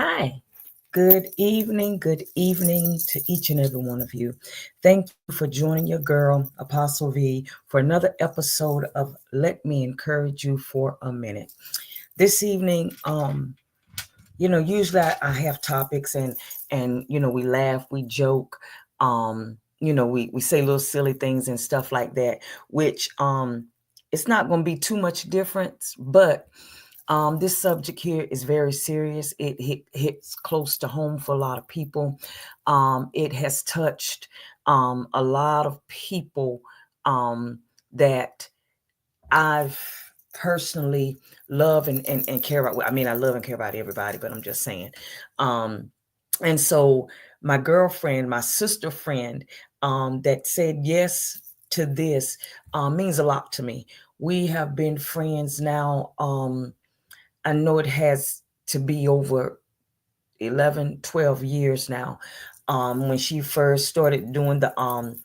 Hi. Good evening to each and every one of you. Thank you for joining your girl, Apostle V, for another episode of Let Me Encourage You for a Minute. This evening, usually I have topics and we laugh, we joke, we say little silly things and stuff like that, which it's not gonna be too much difference, but this subject here is very serious. It hits close to home for a lot of people. It has touched a lot of people that I've personally love and care about. I mean, I love and care about everybody, but I'm just saying. Um, and so my girlfriend, my sister friend, that said yes to this means a lot to me. We have been friends now. I know it has to be over 11, 12 years now. When she first started doing the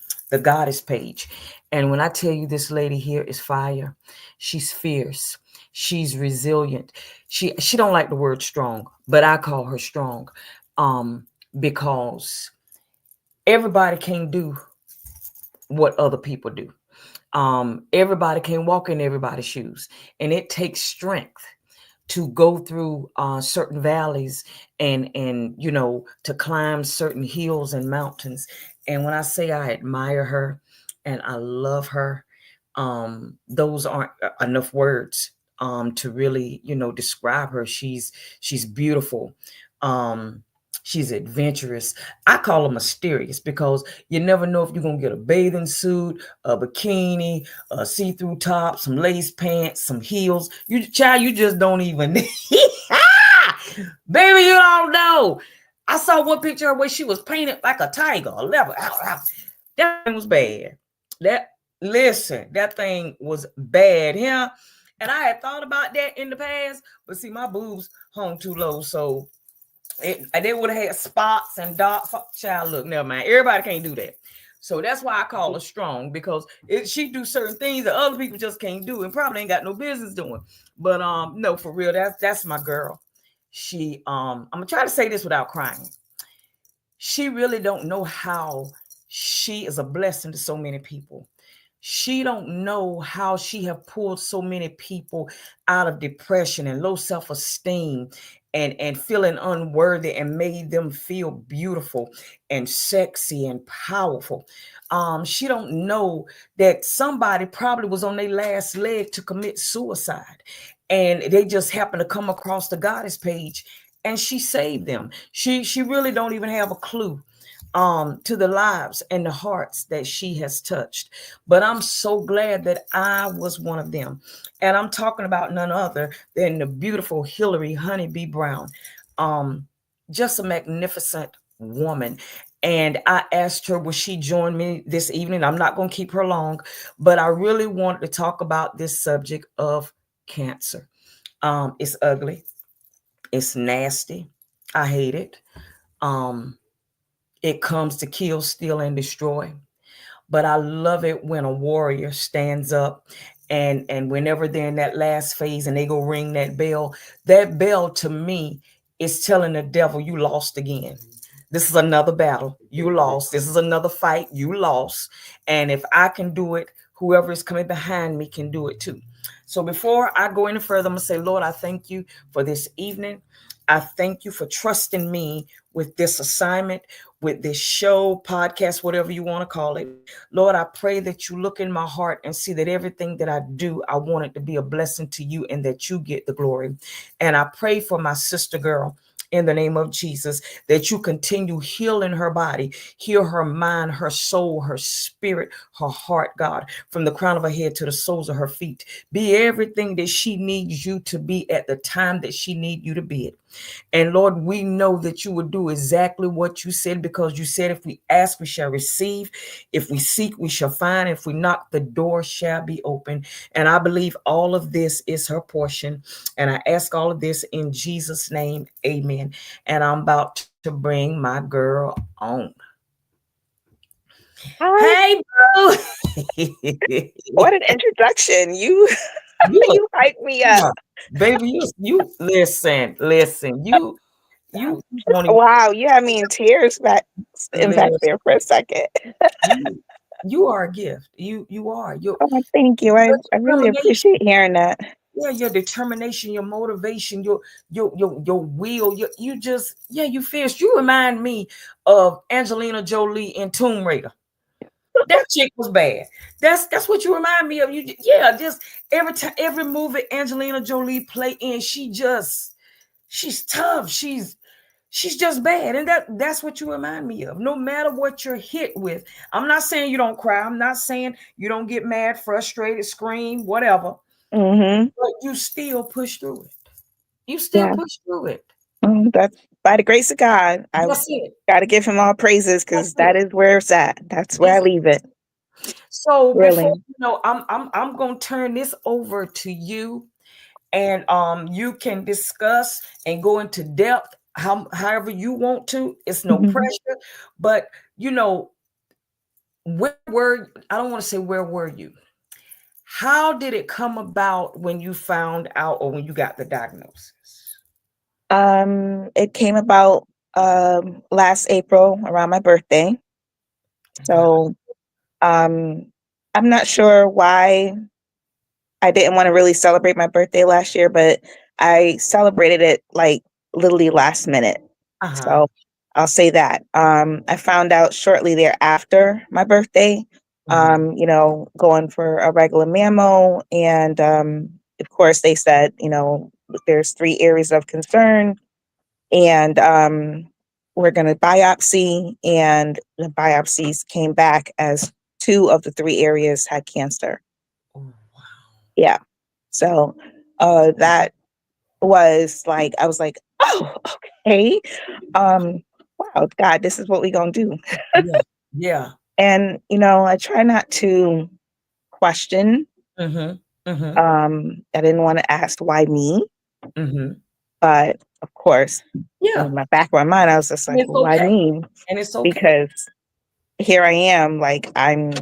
goddess page. And when I tell you this lady here is fire, she's fierce, she's resilient. She don't like the word strong, but I call her strong. Because everybody can't do what other people do. Everybody can't walk in everybody's shoes. And it takes strength to go through certain valleys and to climb certain hills and mountains. And when I say I admire her and I love her, those aren't enough words to really describe her. She's beautiful. um she's adventurous. I call her mysterious because you never know if you're gonna get a bathing suit, a bikini, a see-through top, some lace pants, some heels. You just don't even baby, you don't know. I saw one picture where she was painted like a tiger, a leopard. That thing was bad. That thing was bad. Yeah. And I had thought about that in the past, but see, my boobs hung too low, so they would have had spots and dark. Child, look, never mind. Everybody can't do that. So that's why I call her strong, because she do certain things that other people just can't do and probably ain't got no business doing. But no, for real, that's my girl. I'm gonna try to say this without crying. She really don't know how she is a blessing to so many people. She don't know how she have pulled so many people out of depression and low self-esteem and feeling unworthy and made them feel beautiful and sexy and powerful. She don't know that somebody probably was on their last leg to commit suicide, and they just happened to come across the goddess page and she saved them. She really don't even have a clue to the lives and the hearts that she has touched. But I'm so glad that I was one of them. And I'm talking about none other than the beautiful Hillary HONEYB Brown. Just a magnificent woman. And I asked her, will she join me this evening? I'm not going to keep her long, but I really wanted to talk about this subject of cancer. It's ugly. It's nasty. I hate it. Um, it comes to kill, steal, and destroy. But I love it when a warrior stands up and whenever they're in that last phase and they go ring that bell to me is telling the devil, you lost again. This is another battle. You lost. This is another fight. You lost. And if I can do it, whoever is coming behind me can do it too. So before I go any further, I'm going to say, Lord, I thank you for this evening. I thank you for trusting me with this assignment, with this show, podcast, whatever you want to call it. Lord, I pray that you look in my heart and see that everything that I do, I want it to be a blessing to you and that you get the glory. And I pray for my sister girl in the name of Jesus, that you continue healing her body, heal her mind, her soul, her spirit, her heart, God, from the crown of her head to the soles of her feet. Be everything that she needs you to be at the time that she needs you to be it. And Lord, we know that you will do exactly what you said, because you said if we ask, we shall receive. If we seek, we shall find. If we knock, the door shall be open. And I believe all of this is her portion. And I ask all of this in Jesus' name. Amen. And I'm about to bring my girl on. Hi. Hey, bro. What an introduction. You you, you hyped me up. baby, you listen. You won't even Wow, you had me in tears back listen. there for a second. You you are a gift. You are. Oh, thank you. Your I really determination. appreciate hearing that. Yeah, your determination, your motivation, your will. You just you fierce. You remind me of Angelina Jolie in Tomb Raider. That chick was bad. That's what you remind me of. Just every time, every movie Angelina Jolie play in, she's tough. She's just bad, and that's what you remind me of. No matter what you're hit with, I'm not saying you don't cry. I'm not saying you don't get mad, frustrated, scream, whatever. Hmm. But you still push through it. You still Yeah, push through it. that's by the grace of God. I That's it. got to give him all praises That's because it. that is where it's at. That's where I That's leave it. so. Before Really. I'm gonna turn this over to you, and you can discuss and go into depth however you want to. It's no Mhm. pressure, but where were I don't want to say where were you? How did it come about when you found out or when you got the diagnosis? It came about last April around my birthday. Wow. So um, I'm not sure why I didn't want to really celebrate my birthday last year, but I celebrated it like literally last minute. Uh-huh. So I'll say that. I found out shortly thereafter my birthday, Mhm. going for a regular mammo. And of course, they said, there's 3 areas of concern, and we're going to biopsy. And the biopsies came back as 2 of the 3 areas had cancer. Oh, wow. Yeah. So that was like, I was like, oh, okay. Um, wow, God, this is what we gonna do. Yeah. Yeah. And I try not to question. Mhm. Mhm. I didn't want to ask why me, Mhm. but of course, Yeah. in my back of my mind, I was just And like, it's well, why okay. me? And it's okay. Because here I am, like I'm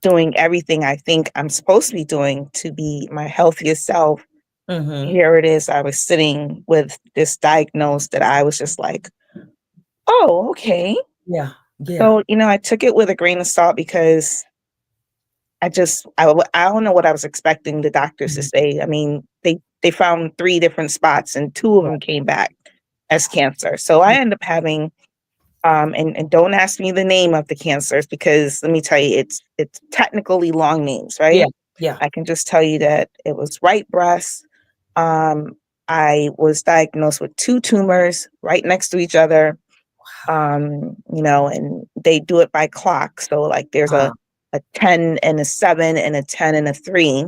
doing everything I think I'm supposed to be doing to be my healthiest self. Mhm. Here it is. I was sitting with this diagnosis that I was just like, oh, okay. Yeah. Yeah. So, I took it with a grain of salt because I don't know what I was expecting the doctors to Mhm. say. I mean, they found 3 different spots and 2 of Right. them came back as cancer. So I Yeah. ended up having, and don't ask me the name of the cancers because let me tell you, it's technically long names, Yeah. right? Yeah. I can just tell you that it was right breast. Um, I was diagnosed with 2 tumors right next to each other. And they do it by clock. So like there's Uh, a 10 and a 7 and a 10 and a 3,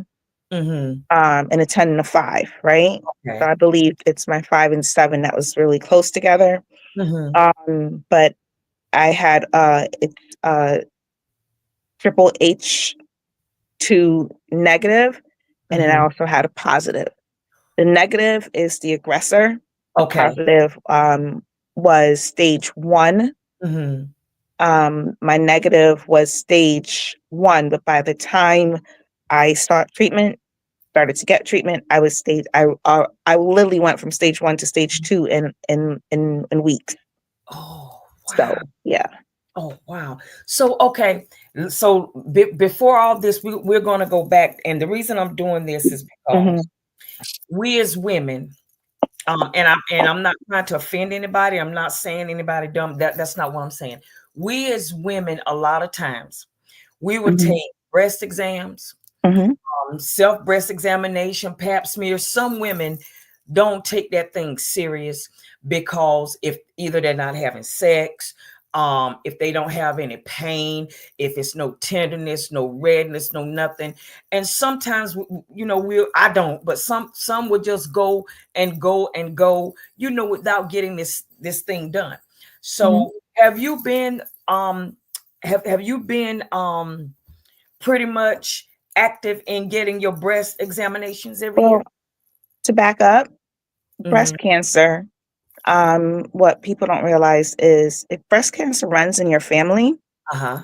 mhm. and a 10 and a 5, right? So Okay. I believe it's my 5 and 7 that was really close together. Mhm. But I had it's triple H2 negative, and then I Mhm. also had a positive. The negative is the aggressor. The Okay. positive was stage 1. Mhm. My negative was stage 1, but by the time I started to get treatment, I was I literally went from stage 1 to stage 2 in weeks. Oh, wow. So yeah. Oh, wow. So, okay. So, before all this, we're going to go back. And the reason I'm doing this is Hmm. because we as women, and I'm not trying to offend anybody. I'm not saying anybody dumb. That's not what I'm saying. We as women, a lot of times, we would Hmm. take breast exams, Hmm. self breast examination, pap smear. Some women don't take that thing serious because if either they're not having sex, if they don't have any pain, if it's no tenderness, no redness, no nothing. And sometimes I don't, but some would just go and go and go, without getting this thing done. Hmm. So have you been pretty much active in getting your breast examinations every year? Well, to back up, Mm-hmm. breast cancer. What people don't realize is if breast cancer runs in your family, Uh-huh.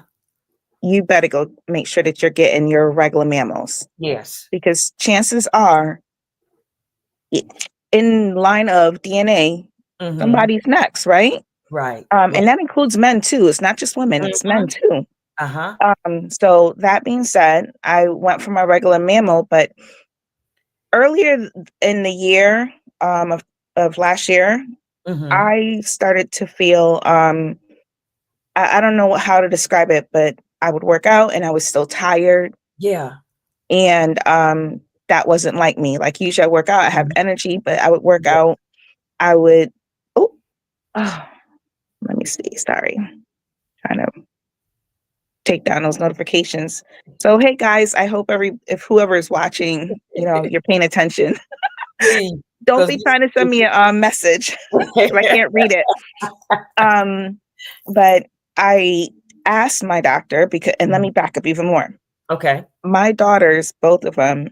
you better go make sure that you're getting your regular mammals Yes. because chances are, in line of DNA, Mm-hmm. Somebody's next, right? Right. And Right. that includes men too. It's not just women, it's men Mm-hmm. too. Uh-huh. So that being said, I went for my regular mammo, but earlier in the year of last year, Mm-hmm. I started to feel I don't know how to describe it, but I would work out and I was still tired. Yeah. And that wasn't like me. Like usually I work out, I have Mhm. energy, but I would work Yeah. out, I would oh, oh let me see. Sorry. Trying to take down those notifications. So hey guys, I hope if whoever is watching, you're paying attention. Please, Don't because be trying to send me a message because I can't read it. Um, but I asked my doctor because, and let me back up even more. Okay. My daughters, both of them,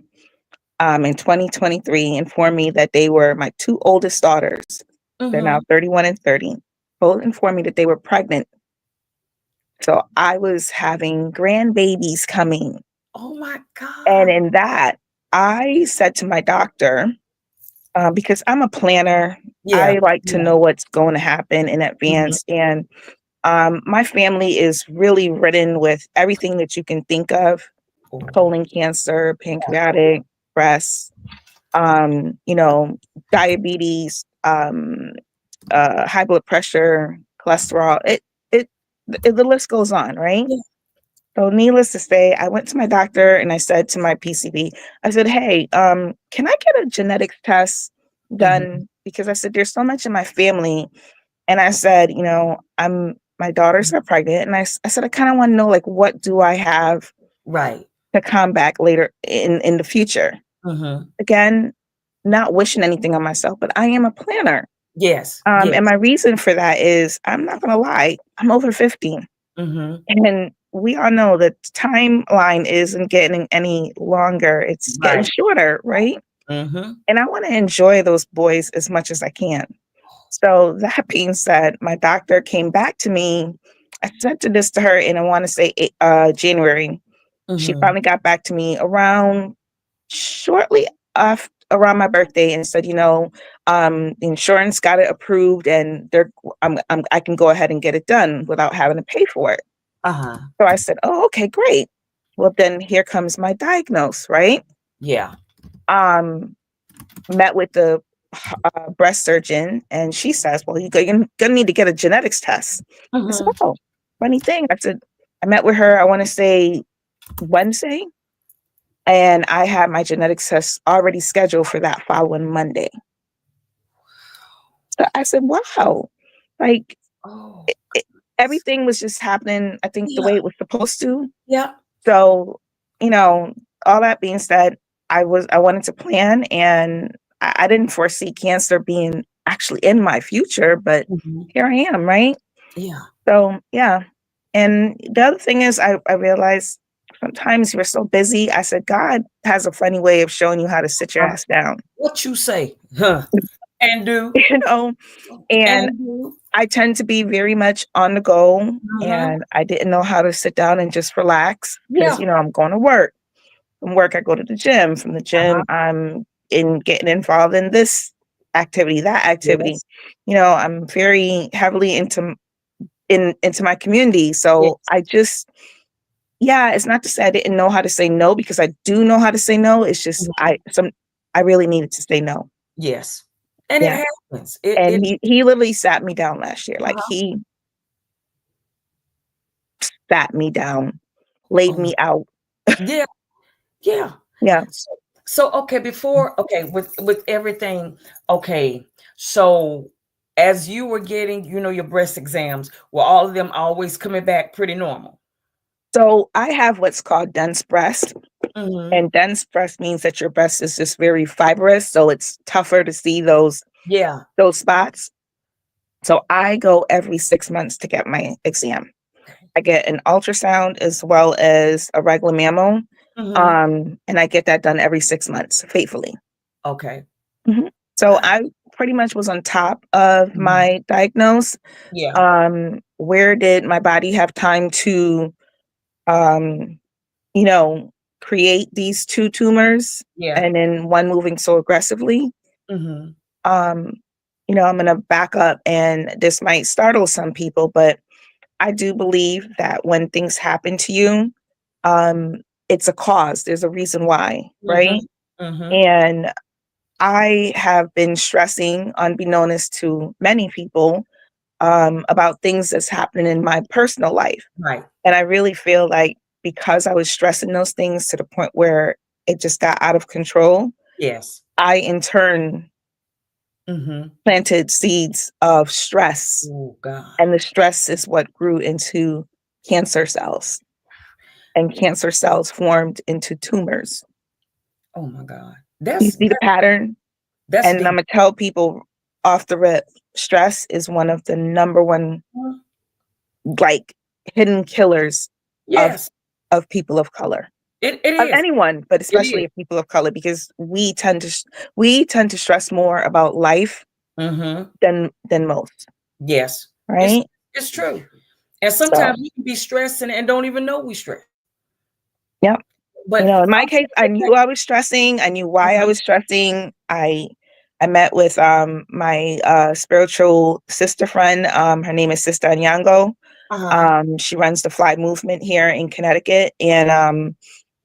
in 2023, informed me that they were my two oldest daughters. They're now Mm-hmm. 31 and 30. Both informed me that they were pregnant. So I was having grandbabies coming. Oh my And God. in that, I said to my doctor, because I'm a planner, Yeah. I like to Yeah. know what's going to happen in Mm-hmm. advance. And my family is really ridden with everything that you can think of: Oh, colon cancer, pancreatic, breast, you know, diabetes, high blood pressure, cholesterol. The list goes on, right? yeah. So, needless to say, I went to my doctor and I said to my PCB, I said, "Hey, can I get a genetics test Mm-hmm. done? Because I said there's so much in my family." And I said, my daughters are pregnant, and I said I kind of want to know, like, what do I have Right. to come back later in the future? Mm-hmm. Again, not wishing anything on myself, but I am a planner. Yes. And Yes. my reason for that is I'm not gonna lie, I'm over 50. Mm-hmm. And we all know that the timeline isn't getting any longer. It's getting Right. shorter, right? Mm-hmm. And I want to enjoy those boys as much as I can. So that being said, my doctor came back to me. I sent this to her in I want to say January. She Mm-hmm. finally got back to me around shortly around my birthday and said, the insurance got it approved and I can go ahead and get it done without having to pay for it. Uh-huh. So I said, "Oh, okay, great." Well, then here comes my diagnose, right? Yeah. Um, Met with the breast surgeon, and she says, "Well, you're gonna need to get a genetics test." I said, Mm-hmm. "Oh, funny thing." I said, I met with her, I want to say Wednesday, and I had my genetics test already scheduled for that following Monday. So I said, "Wow, like Oh. it, everything was just happening, I think, the Yeah. way it was supposed to." Yeah. So, you know, all that being said, I wanted to plan, and I didn't foresee cancer being actually in my future, but Mm-hmm. here I am, right? Yeah. So yeah. And the other thing is I realized sometimes you're so busy. I said, God has a funny way of showing you how to sit your ass down. What you say? Huh. And do. You know, and And do. I tend to be very much on the go, Mm-hmm. and I didn't know how to sit down and just relax because, Yeah. I'm going to work. From work, I go to the gym. From the Uh-huh. gym, I'm in getting involved in this activity, that activity. Yes. I'm very heavily into my community. So Yes. I just, yeah, it's not to say I didn't know how to say no because I do know how to say no. It's just Mhm. I really needed to say no. Yes. And it Yeah. happens. It And he literally sat me down last year. Like uh-huh. he sat me down, laid Oh, me out. yeah. Yeah. Yeah. So, okay, with everything, okay. So as you were getting, your breast exams, were all of them always coming back pretty normal? So I have what's called dense breast. Mm-hmm. And dense breast means that your breast is just very fibrous, so it's tougher to see Yeah. those spots. So I go every 6 months to get my exam. Okay. I get an ultrasound as well as a regular mammo, Mm-hmm. and I get that done every 6 months, faithfully. Okay. Mhm. So Wow. I pretty much was on top of Mhm. my diagnose. Yeah. Where did my body have time to, um, you know, create these two tumors Yeah. and then one moving so aggressively? Mm-hmm. Um, I'm going to back up, and this might startle some people, but I do believe that when things happen to you, um, it's a cause. There's a reason why, Mm-hmm. right? Mm-hmm. And I have been stressing, unbeknownst to many people, about things that's happening in my personal life. Right. And I really feel like because I was stressing those things to the point where it just got out of control, Yes. I in turn Mm-hmm. planted seeds of stress. Oh God. And the stress is what grew into cancer cells. And cancer cells formed into tumors. Oh my God. You see the pattern? That's And I'm deep. going to tell people off the rip, stress is one of the number one, like, hidden killers of Yes. people of color. It Of is. anyone, but It especially is. of people of color, because we tend to stress more about life Mm-hmm. than most, Yes. It's right? it's true. And So, sometimes we can be stressing and don't even know we stress. yeah. But In my I'm case, I knew I was stressing. I knew why I Mhm. was stressing. I met with my spiritual sister friend. Her name is Sister Anyango. Uh-huh. She runs the Fly movement here in Connecticut, and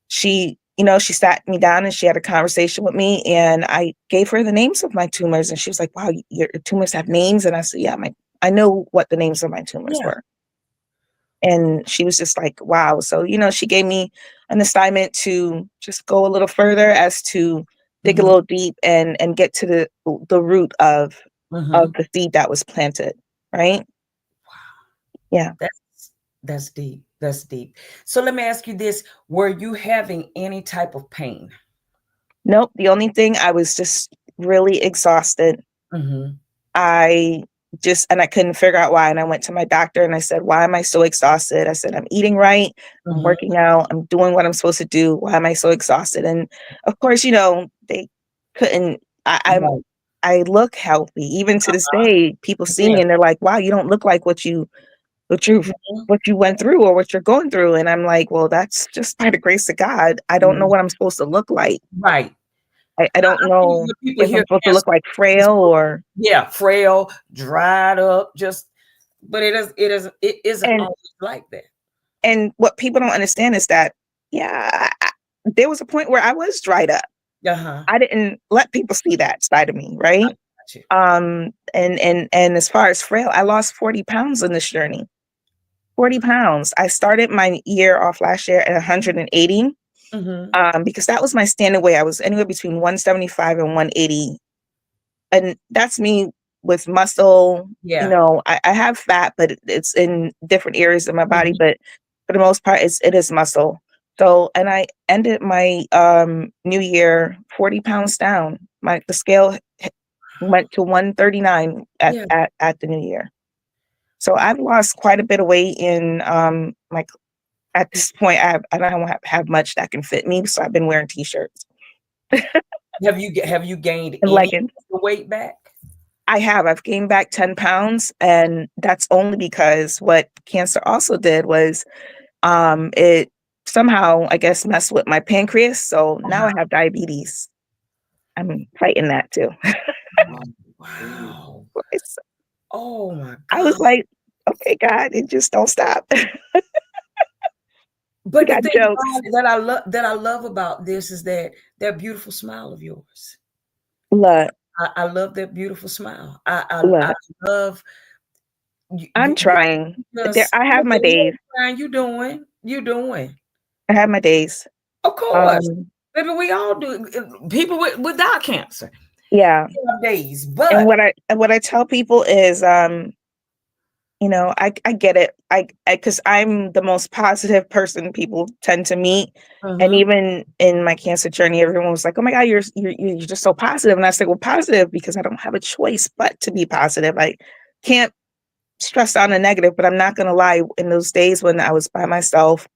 she sat me down and she had a conversation with me, and I gave her the names of my tumors, and she was like, "Wow, your tumors have names?" And I said, "Yeah, I know what the names of my tumors Yeah. were." And she was just like, wow. So, she gave me an assignment to just go a little further, as to dig a Mhm. little deep and get to the root of Mhm. the seed that was planted. Right. Yeah. That's deep. That's deep. So let me ask you this. Were you having any type of pain? Nope. The only thing, I was just really exhausted. Mhm. I and I couldn't figure out why. And I went to my doctor and I said, "Why am I so exhausted?" I said, "I'm eating right. I'm Mhm. working out. I'm doing what I'm supposed to do. Why am I so exhausted?" And of course, they couldn't, Right. I look healthy. Even to this Uh-huh. day, people see me Yes. and they're like, "Wow, you don't look like what you Mhm. what you went through or what you're going through." And I'm like, "Well, that's just by the grace of God. I don't know Mhm. what I'm supposed to look like. Right. I don't I think know when people if I'm hear supposed to cancer, look like it's frail or." yeah, frail, dried up, just but it isn't And always like that. what people don't understand is that, yeah, there was a point where I was dried up. Uh-huh. I didn't let people see that side of me, I right? got you. And as far as frail, I lost 40 pounds in this journey. 40 pounds. I started my year off last year at 180, Mhm. because that was my standing weight. I was anywhere between 175 and 180. And that's me with muscle. Yeah. I have fat, but it's in different areas of my body. Mhm. But for the most part, it is muscle. So, and I ended my new year 40 pounds down. The scale went to 139 Yeah. at the new year. So I've lost quite a bit of weight in, like, at this point, I don't have much that can fit me. So I've been wearing t-shirts Have you gained and any leggings. of the weight back? I've gained back 10 pounds, and that's only because what cancer also did was, it somehow, I guess, messed with my pancreas. So now I Uh-huh. have diabetes. I'm fighting that too. Oh, wow. It's- Oh my I was God. like, okay, God, it just don't stop. We But the got thing jokes. about it that I love about this is that beautiful smile of yours. Look, I love that beautiful smile. I look, love I'm trying. just I yeah, have my days. you doing. You doing. I have my days. Of course. Um, Baby, we all do. People without cancer yeah. have days, And but what I tell people is, I get it. Because I'm the most positive person people tend to meet. And mhm, even in my cancer journey, everyone was like, "Oh my God, you're just so positive." And I said, "Well, positive because I don't have a choice but to be positive. I can't stress out the negative." But I'm not gonna lie, in those days when I was by myself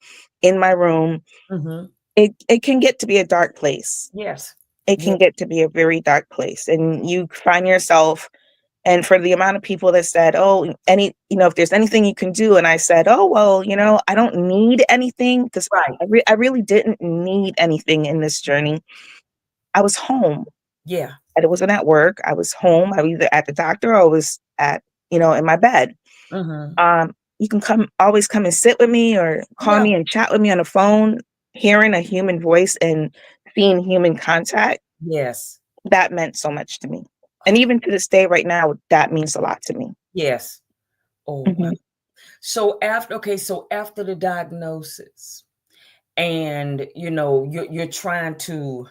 in my room, mhm. it can get to be a dark place. Yes. It Yeah, can get to be a very dark place, and you find yourself. And for the amount of people that said, "Oh, if there's anything you can do," and I said, "Oh, well, I don't need anything," because right. I really didn't need anything in this journey. I was home. Yeah. I wasn't at work. I was home. I was either at the doctor or I was at, in my bed. Mm-hmm. You can always come and sit with me or call Yeah. me and chat with me on the phone. Hearing a human voice and seeing human contact, Yes. that meant so much to me. And even to this day, right now, that means a lot to me. Yes. Oh wow. Mhm. So after the diagnosis, and you're trying to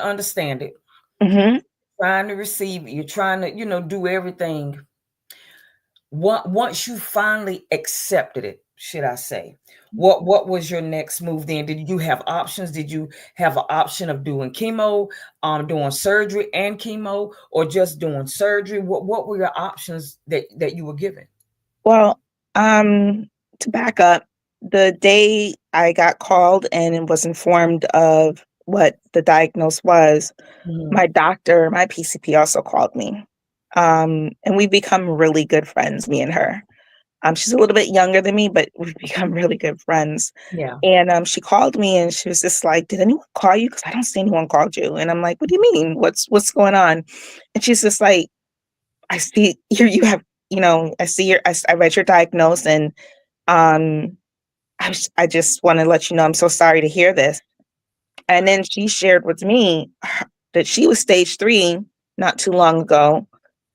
understand it, Mhm. trying to receive it, you're trying to do everything. Once you finally accepted it, should I say, what was your next move then? Did you have options? Did you have an option of doing chemo, doing surgery and chemo, or just doing surgery? What were your options that you were given? Well, to back up, the day I got called and was informed of what the diagnosis was, Mhm. my doctor, my PCP also called me. And we've become really good friends, me and her. She's a little bit younger than me, but we've become really good friends. Yeah. And she called me and she was just like, "Did anyone call you? Because I don't see anyone called you." And I'm like, "What do you mean? What's going on?" And she's just like, "I see you have, I see I read your diagnosis, and um, I just want to let you know I'm so sorry to hear this." And then she shared with me that she was stage 3 not too long ago.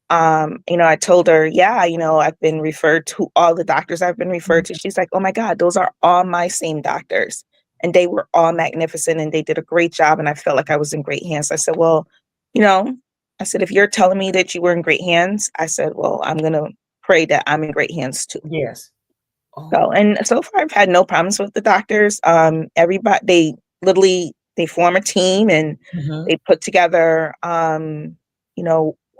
I told her, yeah, I've been referred to all the doctors I've been referred to. She's like, "Oh my God, those are all my same doctors. And they were all magnificent and they did a great job. And I felt like I was in great hands." I said, "Well, you know, I said, if you're telling me that you were in great hands, I said, well, I'm going to pray that I'm in great hands too." Yes. So, Oh. and so far I've had no problems with the doctors. Everybody, they form a team and Mhm. they put together,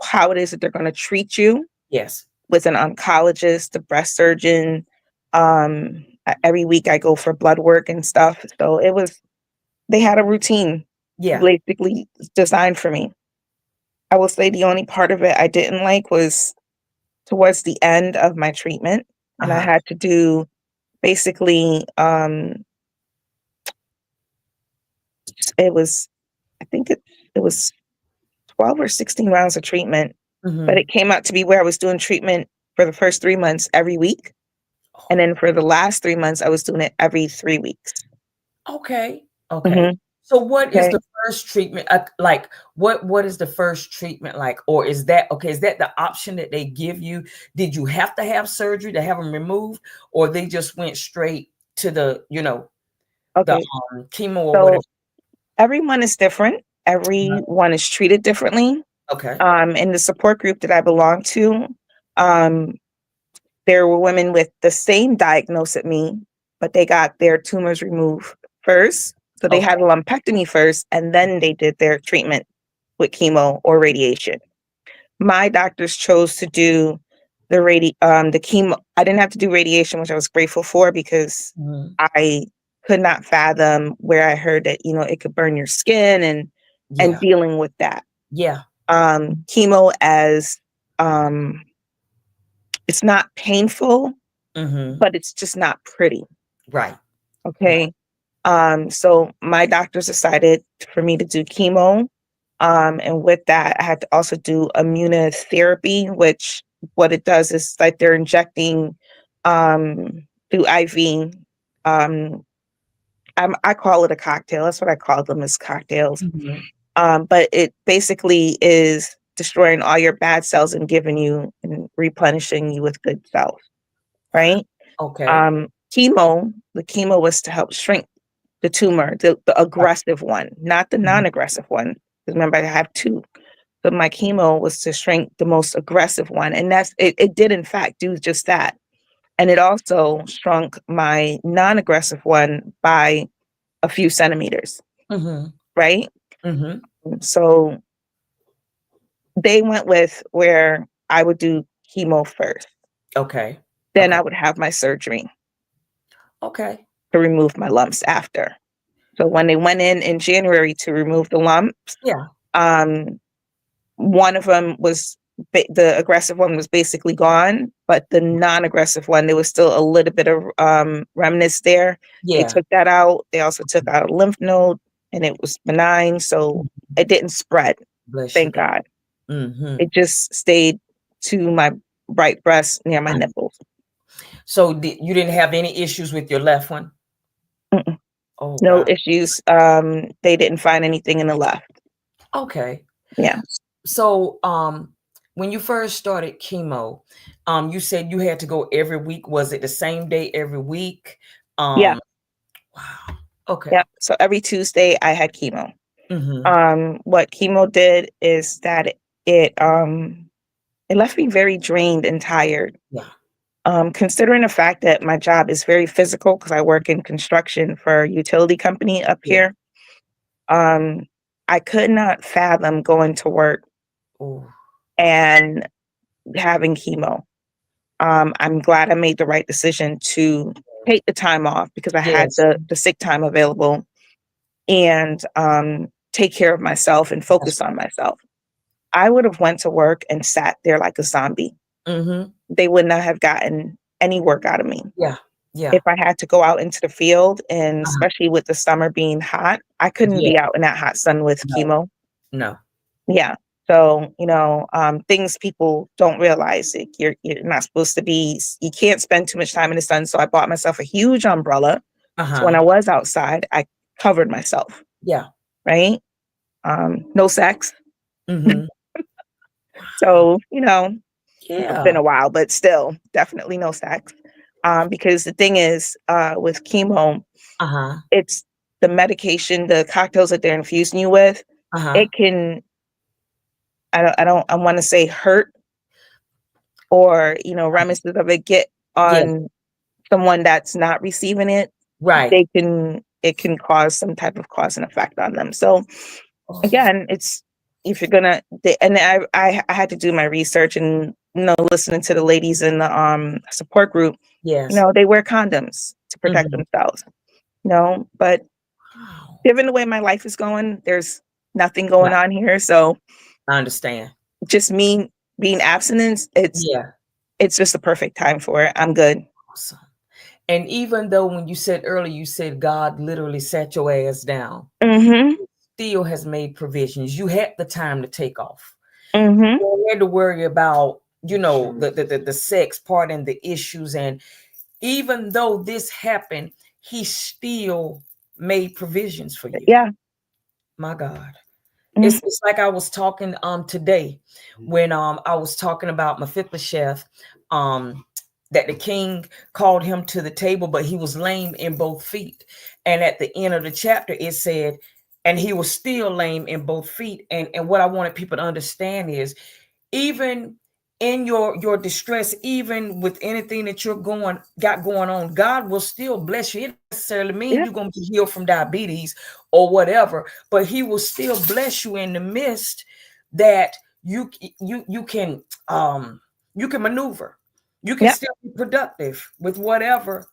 how it is that they're going to treat you Yes. with an oncologist, a breast surgeon. Every week I go for blood work and stuff. So they had a routine Yeah. basically designed for me. I will say the only part of it I didn't like was towards the end of my treatment. And I Uh-huh. had to do basically, it was, I think it was 12 or 16 rounds of treatment, but Mhm. it came out to be where I was doing treatment for the first 3 months every week. And then for the last 3 months, I was doing it every 3 weeks. Okay. Okay. Mhm. So what is Okay. the first treatment like? What is the first treatment like? Or is that okay? Is that the option that they give you? Did you have to have surgery to have them removed, or they just went straight to the Okay. chemo or whatever? So everyone is different. Everyone is treated differently. Okay. In the support group that I belong to, um, there were women with the same diagnosis as me, but they got their tumors removed first. So they Okay. had a lumpectomy first, and then they did their treatment with chemo or radiation. My doctors chose to do the chemo. I didn't have to do radiation, which I was grateful for because Mhm. I could not fathom where I heard that, it could burn your skin and Yeah. dealing with that. Yeah. Chemo as it's not painful, Mhm. but it's just not pretty. Right. Right. Okay. So my doctors decided for me to do chemo. And with that, I had to also do immunotherapy, which what it does is like they're injecting through IV. Um, I call it a cocktail. That's what I call them, is cocktails. Mhm. But it basically is destroying all your bad cells and giving you and replenishing you with good cells, right? Okay. The chemo was to help shrink the tumor, the Right. aggressive one, not the Mhm. non-aggressive one. 'Cause remember, I have two. But my chemo was to shrink the most aggressive one. And it did in fact do just that. And it also shrunk my non-aggressive one by a few centimeters, Mhm. right? Mhm. So they went with where I would do chemo first. Okay. Then Okay. I would have my surgery Okay. to remove my lumps after. So when they went in January to remove the lumps, Yeah. um, one of them was the aggressive one was basically gone, but the non-aggressive one, there was still a little bit of remnants there. They Yeah. took that out. They also took out a lymph node. and it was benign, so it didn't spread. Bless you, Thank God. God. Mm-hmm. It just stayed to my right breast near my nipples. So you didn't have any issues with your left one? Mm-mm. Oh No God. issues. They didn't find anything in the left. Okay. Yeah. So when you first started chemo, you said you had to go every week. Was it the same day every week? Yeah. Wow. Okay. Yep. So every Tuesday I had chemo. Mm-hmm. What chemo did is that it left me very drained and tired. Yeah. Considering the fact that my job is very physical because I work in construction for a utility company up Yeah. here, um, I could not fathom going to work Oh. and having chemo. I'm glad I made the right decision to take the time off because I had Yes. the sick time available and take care of myself and That's focus on myself. I would have went to work and sat there like a zombie. right. Mm-hmm. They would not have gotten any work out of me. Yeah. Yeah. If I had to go out into the field, and Uh-huh. especially with the summer being hot, I couldn't Yeah. be out in that hot sun with No. chemo. No. Yeah. So, things people don't realize, like, you're not supposed to be, you can't spend too much time in the sun. So I bought myself a huge umbrella. So when Uh-huh. I was outside, I covered myself, Yeah. right? No sex. Mm-hmm. So, it's been Yeah. a while, but still definitely no sex. Because the thing is, with chemo, Uh-huh. it's the medication, the cocktails that they're infusing you with, Uh-huh. it can, I want to say hurt or, reminiscences of it get Yeah. on someone that's not receiving it. Right. It can cause some type of cause and effect on them. So Oh, again, it's, if you're gonna, and I had to do my research and, listening to the ladies in the support group, yes. they wear condoms to protect Mm-hmm. themselves, but Wow. given the way my life is going, there's nothing Right. going on here. So I understand. just me being abstinent, Yeah. it's just the perfect time for it. I'm good. Awesome. And even though when you said earlier, you said God literally sat your ass down, Mm-hmm. still has made provisions. You had the time to take off. Mm-hmm. You had to worry about, the sex part and the issues. And even though this happened, he still made provisions for you. Yeah. My God. Mm-hmm. It's like I was talking today when I was talking about Mephibosheth, that the king called him to the table, but he was lame in both feet. And at the end of the chapter, it said, and he was still lame in both feet. And what I wanted people to understand is, even in your distress, even with anything that got going on, God will still bless you. It doesn't necessarily mean Yeah. you're going to be healed from diabetes or whatever, but he will still bless you in the midst that you can maneuver. You can Yeah. still be productive with whatever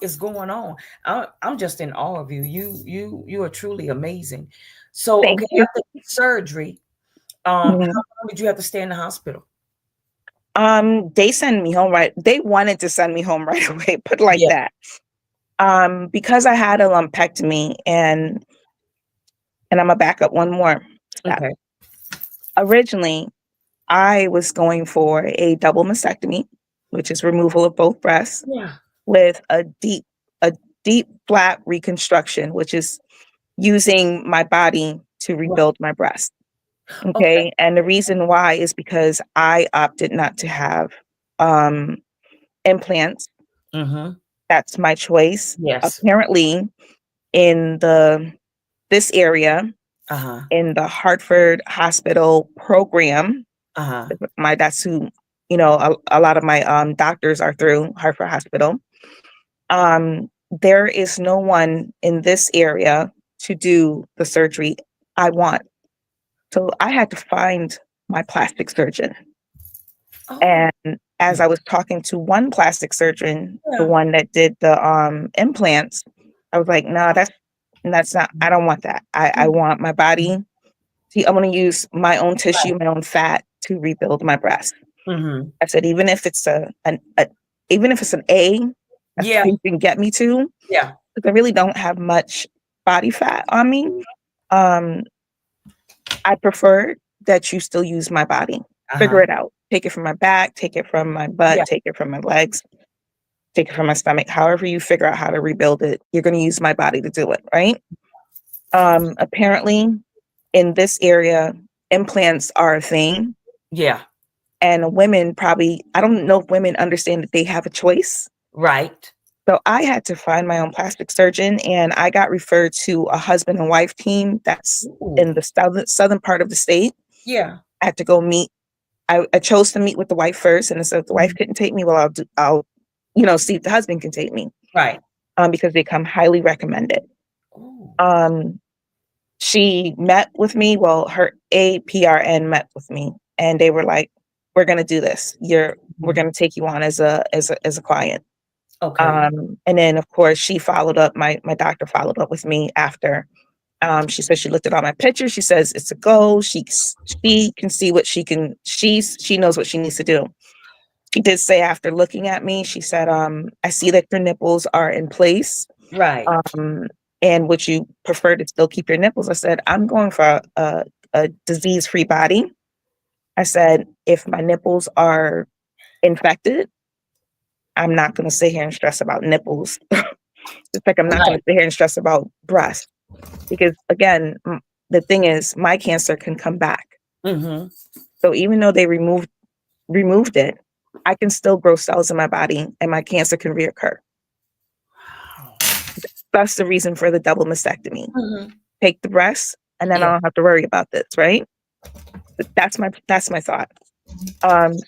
is going on. I'm just in awe of you. You are truly amazing. So Thank okay, you. after surgery, how Mhm. long did you have to stay in the hospital? They send me home right. They wanted to send me home right away, put like Yeah. that. Because I had a lumpectomy, and I'm gonna back up one more step. Okay. Originally, I was going for a double mastectomy, which is removal of both breasts, Yeah. with a deep flat reconstruction, which is using my body to Right. rebuild my breast. Okay. Okay. And the reason why is because I opted not to have um, implants. Mm-hmm. That's my choice. Yes. Apparently, in this area, Uh-huh. in the Hartford Hospital program, Uh-huh. that's who, a lot of my doctors are through Hartford Hospital. There is no one in this area to do the surgery I want. So I had to find my plastic surgeon. Oh, And as I was talking to one plastic surgeon, the yeah. one that did the implants, I was like, no, that's not, I don't want that. I want my body. See, I want to use my own tissue, my own fat to rebuild my breast. Mm-hmm. I said, even if it's even if it's an A, that's Yeah. all you can get me to, Yeah. because I really don't have much body fat on me. Um, I prefer that you still use my body. Figure Uh-huh. it out. Take it from my back, take it from my butt, Yeah. take it from my legs, take it from my stomach. However you figure out how to rebuild it, you're going to use my body to do it, right? Apparently, in this area, implants are a thing, Yeah. and women probably, I don't know if women understand that they have a choice. Right. So I had to find my own plastic surgeon, and I got referred to a husband and wife team that's Ooh. in the southern part of the state. Yeah. I had to go meet. I chose to meet with the wife first, and so if the wife couldn't take me, well, I'll see if the husband can take me, Right. because they come highly recommended. Ooh. She met with me. Well, her APRN met with me, and they were like, "We're gonna do this. We're gonna take you on as a client." Okay. And then of course she followed up. My doctor followed up with me after. She said she looked at all my pictures. She says it's a go. She can see what she can. She knows what she needs to do. She did say after looking at me, she said, "I see that your nipples are in place. Right. And would you prefer to still keep your nipples?" I said, "I'm going for a disease-free body." I said, "If my nipples are infected, I'm not going to sit here and stress about nipples. Just like I'm not going Right. to sit here and stress about breasts, because again, the thing is, my cancer can come back. Mm-hmm. So even though they removed it, I can still grow cells in my body, and my cancer can reoccur. That's the reason for the double mastectomy. Mm-hmm. Take the breasts, and then I Yeah. don't have to worry about this, right?" But that's my thought.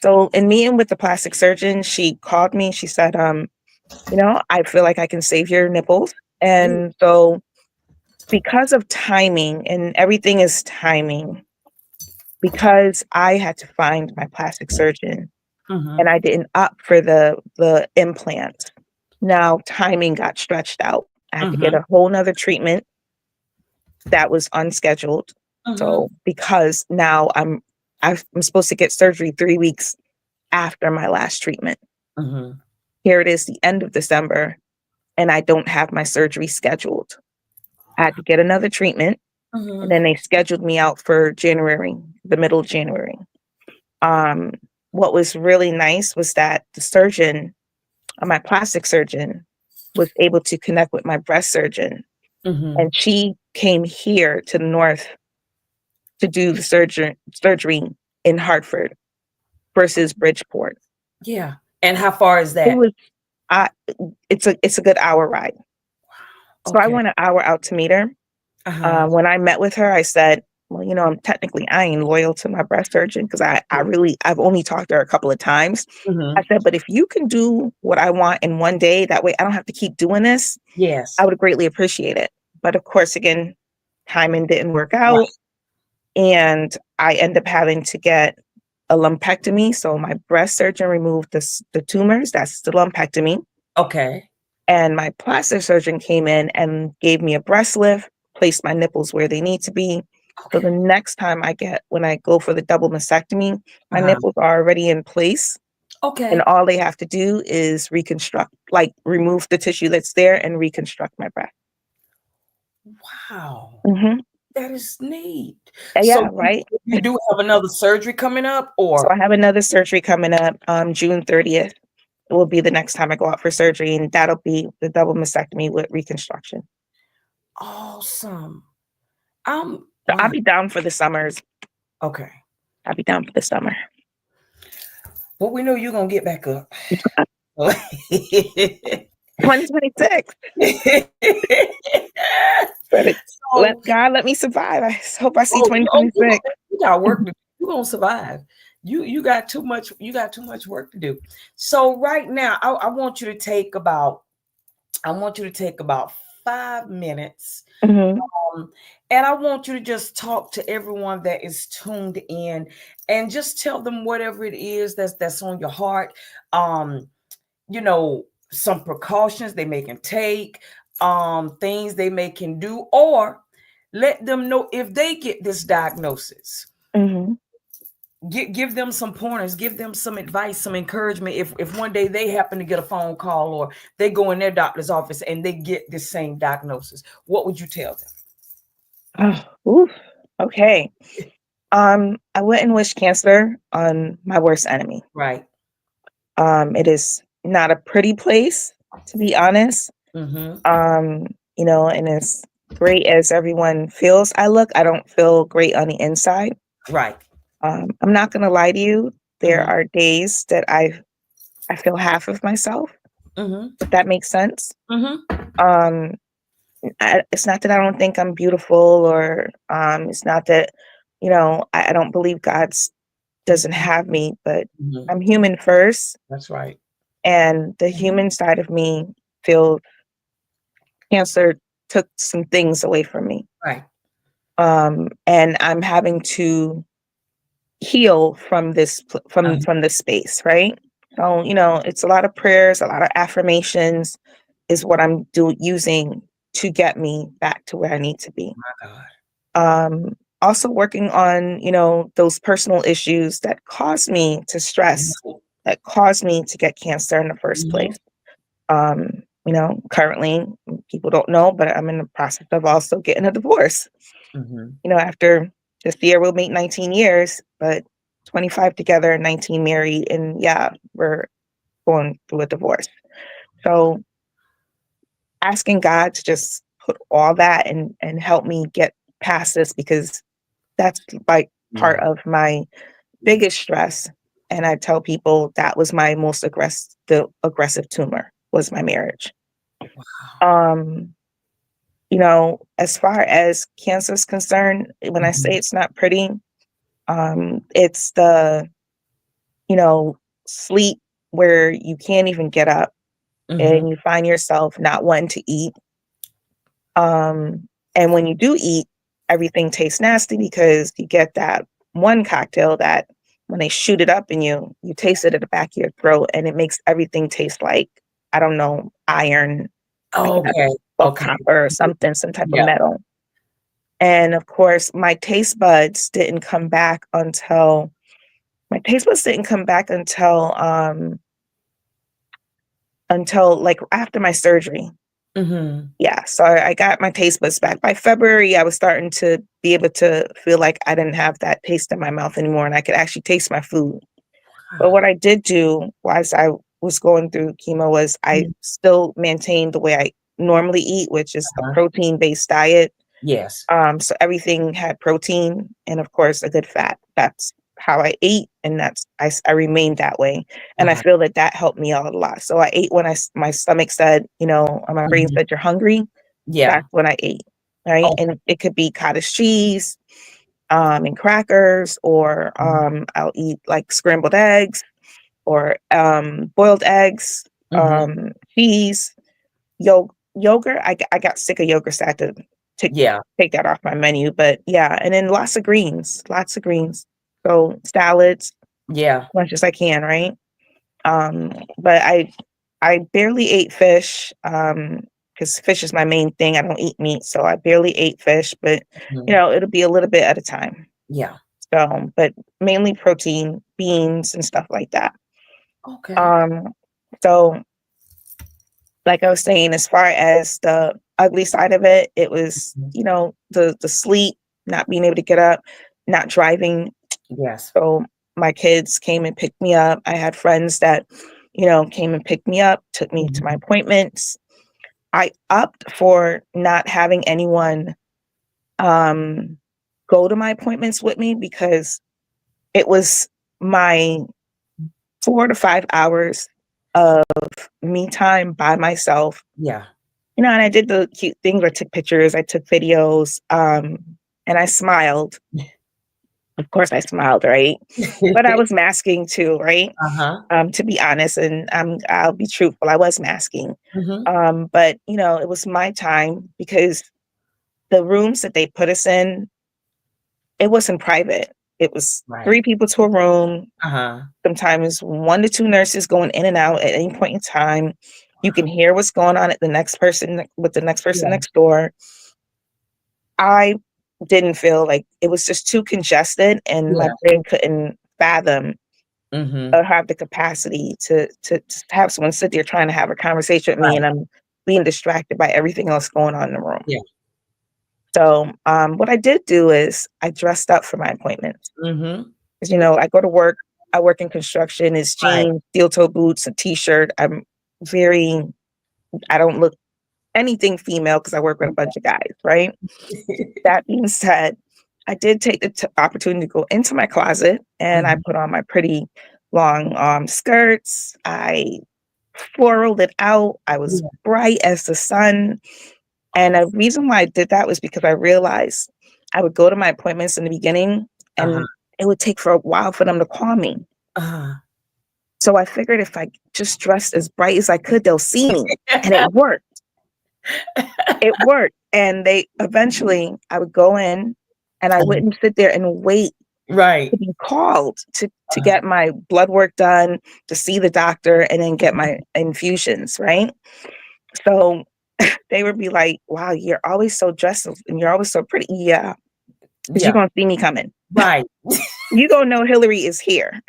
So in meeting with the plastic surgeon, she called me. She said, "I feel like I can save your nipples." And so, because of timing, and everything is timing, because I had to find my plastic surgeon Mm-hmm. and I didn't opt for the implant. Now timing got stretched out. I had to get Mm-hmm. a whole nother treatment that was unscheduled. Mm-hmm. So because now I'm supposed to get surgery 3 weeks after my last treatment. Mm-hmm. Here it is, the end of December, and I don't have my surgery scheduled. I had to get another treatment, and Mm-hmm. then they scheduled me out for January, the middle of January. Um, what was really nice was that the surgeon, my plastic surgeon, was able to connect with my breast surgeon, Mm-hmm. and she came here to the north to do the surgery in Hartford versus Bridgeport. Yeah. And how far is It that? was I it's a good hour ride. So I Okay. went an hour out to meet her. Uh-huh. When I met with her, I said, "Well, I ain't loyal to my breast surgeon, because I've only talked to her a couple of times." I Mm-hmm. said, "But if you can do what I want in one day, that way I don't have to keep doing this, I Yes. would greatly appreciate it." But of course, again, timing didn't work Right. out, and I end up having to get a lumpectomy. So my breast surgeon removed the tumors. That's the lumpectomy. Okay. And my plastic surgeon came in and gave me a breast lift, placed my nipples where they need to be. So the Okay. next time when I go for the double mastectomy, my Uh-huh. nipples are already in place. And Okay. all they have to do is reconstruct, like remove the tissue that's there and reconstruct my breast. Wow. Hmm. That is neat. Yeah, So right. you do have another surgery coming up, So I or have another surgery coming up June 30th. It will be the next time I go out for surgery, and that'll be the double mastectomy with reconstruction. awesome. So I'll Wow. be down for the summers. Okay. I'll be down for the summer. But we know you're gonna get back up. 2026. But So, let me survive. I hope I see oh, you 2026. got work to do. You're gonna survive. You got too much. You got too much work to do. So right now, I want you to take about. I want you to take about 5 minutes. Hmm. And I want you to just talk to everyone that is tuned in, and just tell them whatever it is that's on your heart. Um, you know, some precautions they may can take, things they may can do, or let them know if they get this diagnosis. Hmm. Give them some pointers, give them some advice, some encouragement. If one day they happen to get a phone call, or they go in their doctor's office and they get the same diagnosis, what would you tell them? Oh, oof. Okay. I wouldn't wish cancer on my worst enemy. Right. It is not a pretty place, to be honest. Mm-hmm. Um, and as great as everyone feels I don't feel great on the inside. Right. I'm not gonna lie to you. There Mm-hmm. are days that I feel half of myself, Mm-hmm. if that makes sense. Mm-hmm. Um, it's not that I don't think I'm beautiful, or it's not that, I don't believe God's doesn't have me, but Mm-hmm. I'm human first, That's right. and the Mm-hmm. human side of me feels cancer took some things away from me. Right. And I'm having to heal from from this space, right? So, it's a lot of prayers, a lot of affirmations is what I'm using to get me back to where I need to be. My God. Also working on, those personal issues that caused me to stress, that caused me to get cancer in the first Mm-hmm. place. Currently people don't know, but I'm in the process of also getting a divorce. Mm-hmm. After this year we'll make 19 years, but 25 together, 19 married, and yeah, we're going through a divorce. So asking God to just put all that and help me get past this, because that's like part Yeah. of my biggest stress. And I tell people that was my most aggressive tumor was my marriage. Um, as far as cancer is concerned, when I say Mm-hmm. it's not pretty, it's the, you know, sleep where you can't even get up Mm-hmm. and you find yourself not wanting to eat. And when you do eat, everything tastes nasty because you get that one cocktail that when they shoot it up in you, you taste it at the back of your throat and it makes everything taste like, I don't know, iron, I guess, Okay. or Okay. copper or something, some type of Yeah. metal. And of course, my taste buds didn't come back until like after my surgery. Mm-hmm. Yeah, so I got my taste buds back. By February, I was starting to be able to feel like I didn't have that taste in my mouth anymore and I could actually taste my food. But what I did do whilst I was going through chemo was I Mhm. still maintained the way I normally eat, which is a Uh-huh. protein-based diet. Yes. So everything had protein and of course a good fat. That's how I ate, and I remained that way. And I Uh-huh. feel that that helped me out a lot. So I ate when my stomach said, or my brain Mhm. said you're hungry. Yeah. That's when I ate, right? Okay. And it could be cottage cheese, and crackers, or Mhm. I'll eat like scrambled eggs or boiled eggs, Mhm. cheese, yogurt. I got sick of yogurt, so I had to take Yeah. take that off my menu. But yeah, and then lots of greens, lots of greens. So salads, Yeah. much as I can, right? But I barely ate fish, because fish is my main thing. I don't eat meat, so I barely ate fish, but Mhm. it'll be a little bit at a time. Yeah. So, but mainly protein, beans and stuff like that. Okay. Um, so like I was saying, as far as the ugly side of it, it was, Mhm. the sleep, not being able to get up, not driving. Yes. So my kids came and picked me up. I had friends that, came and picked me up, took me to my Mhm. appointments. I opt for not having anyone um go to my appointments with me because it was my 4 to 5 hours of me time by myself. Yeah. And I did the cute things. I took pictures, I took videos, and I smiled. Of course, I smiled, right? But I was masking too, right? Uh-huh. To be honest, and I'll be truthful, I was masking. Mhm. But it was my time because the rooms that they put us in, it wasn't private. It was Right. 3 people to a room, Uh-huh. sometimes 1 to 2 nurses going in and out at any point in time. You can hear what's going on at the next person with the next person Yeah. next door. I didn't feel like it was just too congested and my Yeah. brain couldn't fathom Mhm. or have the capacity to have someone sit there trying to have a conversation with me Right. and I'm being distracted by everything else going on in the room. Yeah. So what I did do is I dressed up for my appointments. Mm-hmm. 'Cause, I go to work. I work in construction. It's Right. jeans, steel toe boots, a t-shirt. Very. I don't look anything female because I work with a bunch of guys, right? That being said, I did take the opportunity to go into my closet and I Mhm. put on my pretty long skirts. I floraled it out. I was Yeah. bright as the sun. And Oh, the reason why I did that was because I realized I would go to my appointments in the beginning uh-huh. and it would take for a while for them to call me. Uh-huh. So I figured if I just dressed as bright as I could, they'll see me. And it worked. It worked. And they eventually I would go in and I wouldn't sit there and wait to Right. be called to Uh, get my blood work done, to see the doctor, and then get my infusions, right? So they would be like, "Wow, you're always so dressed and you're always so pretty." Yeah, because you're yeah. gonna see me coming. Right. You gonna know Hillary is here.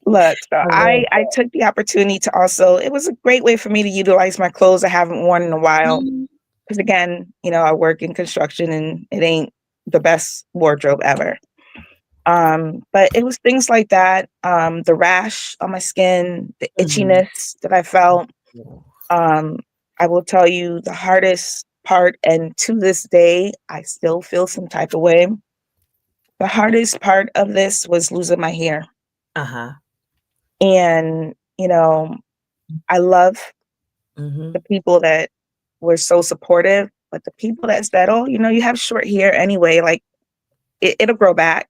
Look, so I love I took the opportunity to also. It was a great way for me to utilize my clothes I haven't worn in a while. that. Because again, I work in construction and it ain't the best wardrobe ever. But it was things like that. The rash on my skin, the Mhm. itchiness that I felt. Um, I will tell you the hardest part, and to this day, I still feel some type of way. The hardest part of this was losing my hair. Uh-huh. And, I love the Mhm. people that were so supportive, but the people that said, oh, you have short hair anyway, like it'll grow back.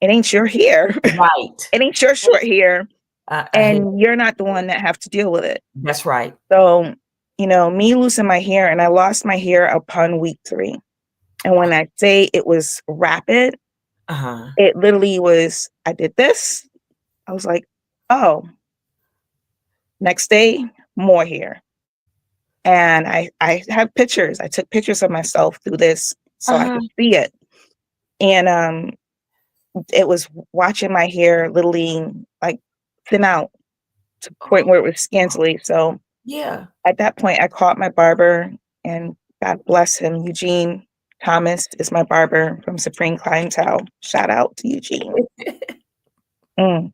It ain't your hair. Right. It ain't your short hair. I hate And you're not the one that have to deal with it. that's right. So, me losing my hair, and I lost my hair upon week 3. And when I say it was rapid, Uh-huh. it literally was, I did this. I was like, oh, next day, more hair. And I have pictures. I took pictures of myself through this so I Uh-huh. could see it. And it was watching my hair literally like thin out to the point where it was scantily. So Yeah. at that point, I called my barber, and God bless him. Eugene Thomas is my barber from Supreme Clientele. Shout out to Eugene. Mm.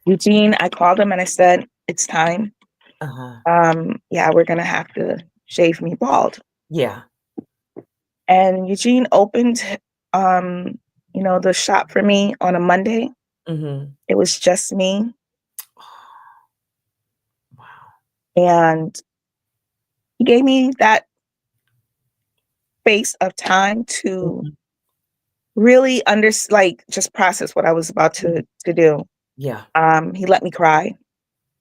Eugene, I called him and I said, it's time. Uh-huh. Yeah, we're going to have to shave me bald. Yeah. And Eugene opened, the shop for me on a Monday. Mhm. It was just me. Wow. And he gave me that space of time to Mhm. really like just process what I was about to do. Yeah. He let me cry.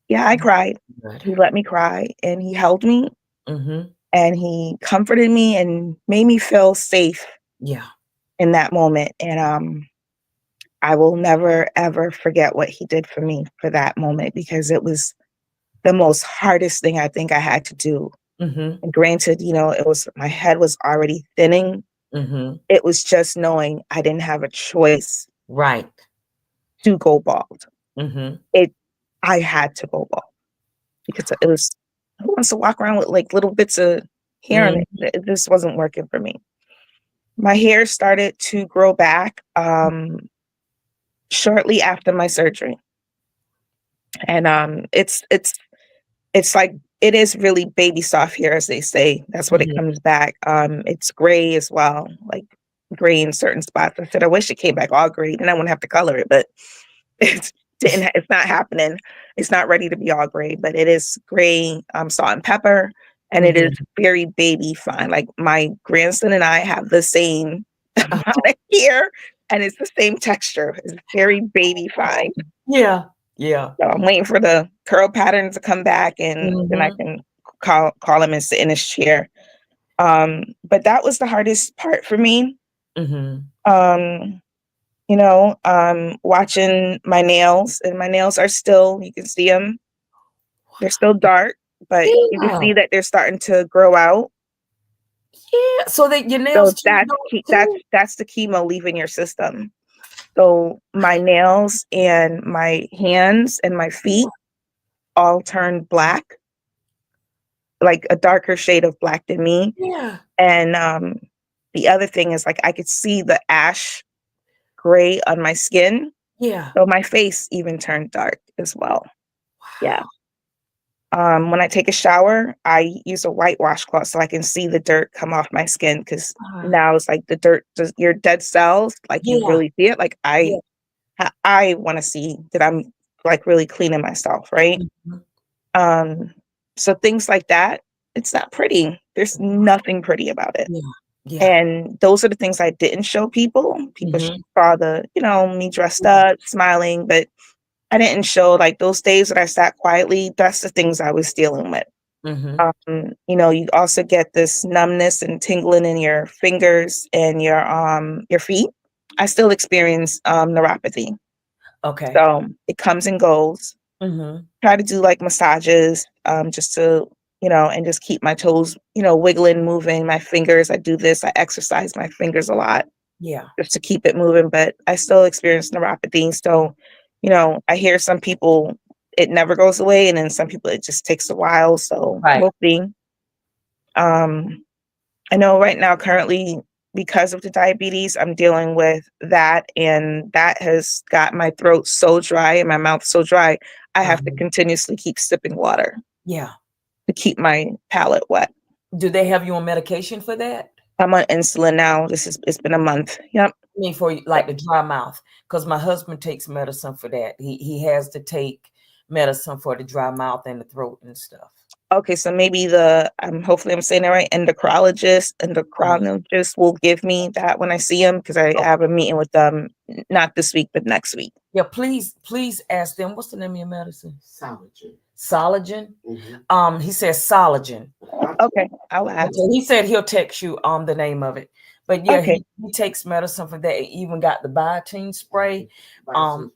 Yeah, I cried. Good. He let me cry and he held me Mhm. and he comforted me and made me feel safe Yeah. in that moment. And I will never ever forget what he did for me for that moment because it was the most hardest thing I think I had to do. Mhm. And granted, it was my head was already thinning. Mhm. It was just knowing I didn't have a choice Right. to go bald. Mhm. It I had to go bald because it was who wants to walk around with like little bits of hair on Mhm. it? This wasn't working for me. My hair started to grow back shortly after my surgery. And it's like it is really baby soft hair, as they say. That's what it Mhm. comes back. It's gray as well, like gray in certain spots. I said, I wish it came back all gray, then I wouldn't have to color it, but it's it's not happening. It's not ready to be all gray, but it is gray, salt and pepper, and it is Mhm. very baby fine. Like my grandson and I have the same amount Uh-huh. of hair, and it's the same texture. It's very baby fine. Yeah. Yeah. So I'm waiting for the curl pattern to come back, and then I Mhm. can call him and sit in his chair. But that was the hardest part for me. Mhm. Um, watching my nails, and my nails are still, you can see them, they're still dark, but you can Yeah. see that they're starting to grow out. Yeah. So that your nails So change too? that's the chemo leaving your system. So my nails and my hands and my feet all turned black. like a darker shade of black than me. Yeah. And the other thing is like I could see the ash gray on my skin. Yeah. So my face even turned dark as well. Yeah. Wow. When I take a shower, I use a white washcloth so I can see the dirt come off my skin because Uh, now it's like the dirt, your dead cells, like you yeah. really see it. Like Yeah. I want to see that I'm like really cleaning myself, right? Mhm. Um, so things like that, it's not pretty. There's nothing pretty about it. Yeah. Yeah. And those are the things I didn't show people. People Mhm. saw the, me dressed Yeah. up, smiling, but I didn't show like those days that I sat quietly. That's the things I was dealing with. Mhm. You also get this numbness and tingling in your fingers and your feet. I still experience neuropathy. Okay. So it comes and goes. Mhm. Try to do like massages, just to, and just keep my toes, wiggling, moving my fingers. I do this, I exercise my fingers a lot Yeah. just to keep it moving, but I still experience neuropathy. So, I hear some people it never goes away, and then some people it just takes a while. So Right. we'll see. Um, I know right now, currently, because of the diabetes, I'm dealing with that, and that has got my throat so dry and my mouth so dry. I have to Um, continuously keep sipping water yeah. to keep my palate wet. Do they have you on medication for that? I'm on insulin now. It's been a month. Yep. I mean, for like the dry mouth, because my husband takes medicine for that. He has to take medicine for the dry mouth and the throat and stuff. Okay, so maybe hopefully I'm saying it right, Uh-huh. endocrinologist will give me that when I see him because I Okay. have a meeting with them not this week, but next week. Yeah, please ask them. What's the name of your medicine? Sandwiches. Sologen. Mm-hmm. He says Sologen. Okay, I'll ask. Okay, he said he'll text you the name of it. But yeah, Okay, he takes medicine for that. He even got the biotin spray. Um,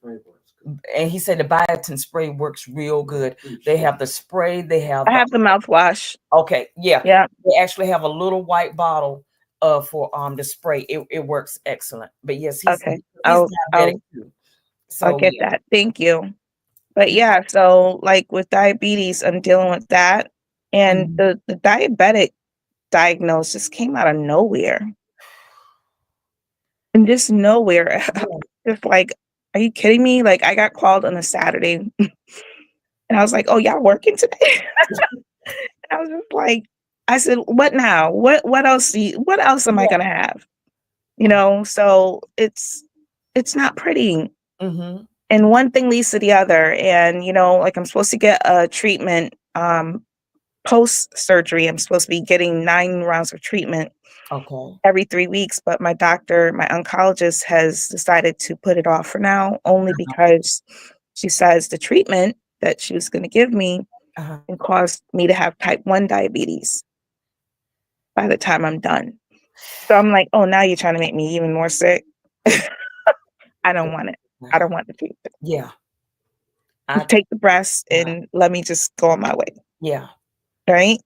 and he said the biotin spray works real good. They have the spray. They have I have the mouthwash. okay, yeah. Yeah. They actually have a little white bottle for the spray. It works excellent. But yes, Okay, he's I'll diabetic I'll too. I'll So get yeah. that. Thank you. But yeah, so like with diabetes, I'm dealing with that, and Mhm. the diabetic diagnosis came out of nowhere, and just nowhere. Yeah. Just like, are you kidding me? Like, I got called on a Saturday, and I was like, "Oh, y'all working today?" And I was just like, I said, "What now? What else? What else am I Yeah. gonna have?" So it's not pretty. Mhm. And one thing leads to the other. And like I'm supposed to get a treatment post surgery. I'm supposed to be getting 9 rounds of treatment Okay. every 3 weeks, but my oncologist has decided to put it off for now, only because she says the treatment that she was going to give me Uh-huh. can cause me to have type 1 diabetes by the time I'm done. So I'm like, oh, now you're trying to make me even more sick. I don't want it. I don't want the treatment. Yeah. I Just take the breast uh, and let me just go on my way. yeah. Right.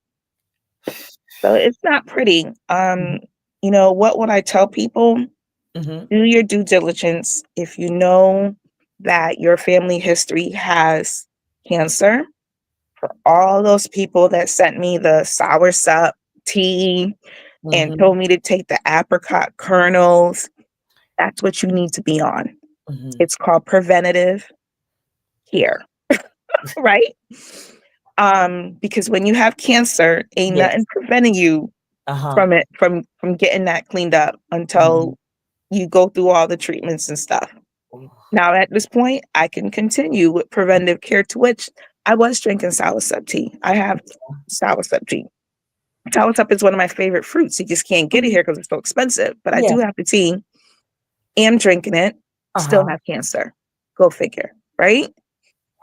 So it's not pretty. What would I tell people? Mhm. Do your due diligence. If you know that your family history has cancer, for all those people that sent me the soursop tea and Mhm. told me to take the apricot kernels, that's what you need to be on. Mhm. It's called preventative care, right? Because when you have cancer, ain't Yes. nothing preventing you Uh-huh. from it from getting that cleaned up Mhm. until you go through all the treatments and stuff. Now at this point, I can continue with preventive care, to which I was drinking soursop tea. I have soursop tea. Soursop is one of my favorite fruits. You just can't get it Mhm. here because it's so expensive. But I Yeah. do have the tea, am drinking it, still Uh-huh. have cancer. Go figure, right?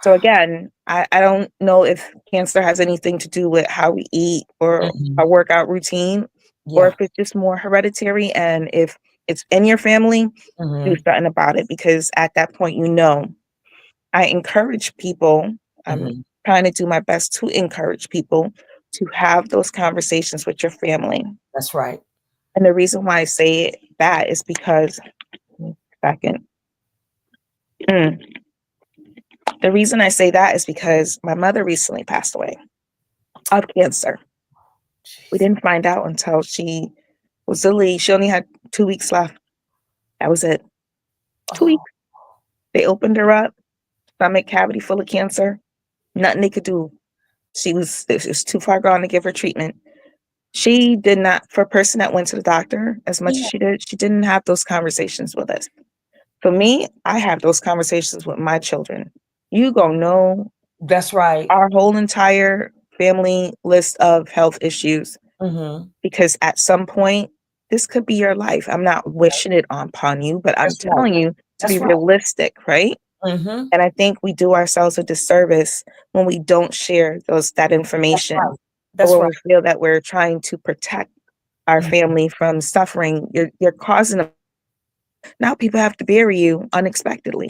So again, I don't know if cancer has anything to do with how we eat or Mhm. our workout routine, or Yeah. if it's just more hereditary. And if it's in your family, do Mhm. something about it, because at that point, I encourage people. I'm Mhm. trying to do my best to encourage people to have those conversations with your family. That's right. And the reason why I say that is because, second, mm, the reason I say that is because my mother recently passed away. of cancer. We Jesus. didn't find out until she was literally, she only had 2 weeks left. That was it. 2 weeks. Oh, They opened her up, stomach cavity full of cancer. Nothing they could do. It was too far gone to give her treatment. She did not, for a person that went to the doctor as much as yeah, she didn't have those conversations with us. For me, I have those conversations with my children. You gonna know that's right. our whole entire family list of health issues Mm-hmm. because at some point, this could be your life. I'm not wishing it upon you, but I'm That's right. telling you to be That's right. realistic, right? Mm-hmm. And I think we do ourselves a disservice when we don't share that That's information right. or That's when right. we feel that we're trying to protect our Mhm. family from suffering. You're causing now people have to bury you unexpectedly.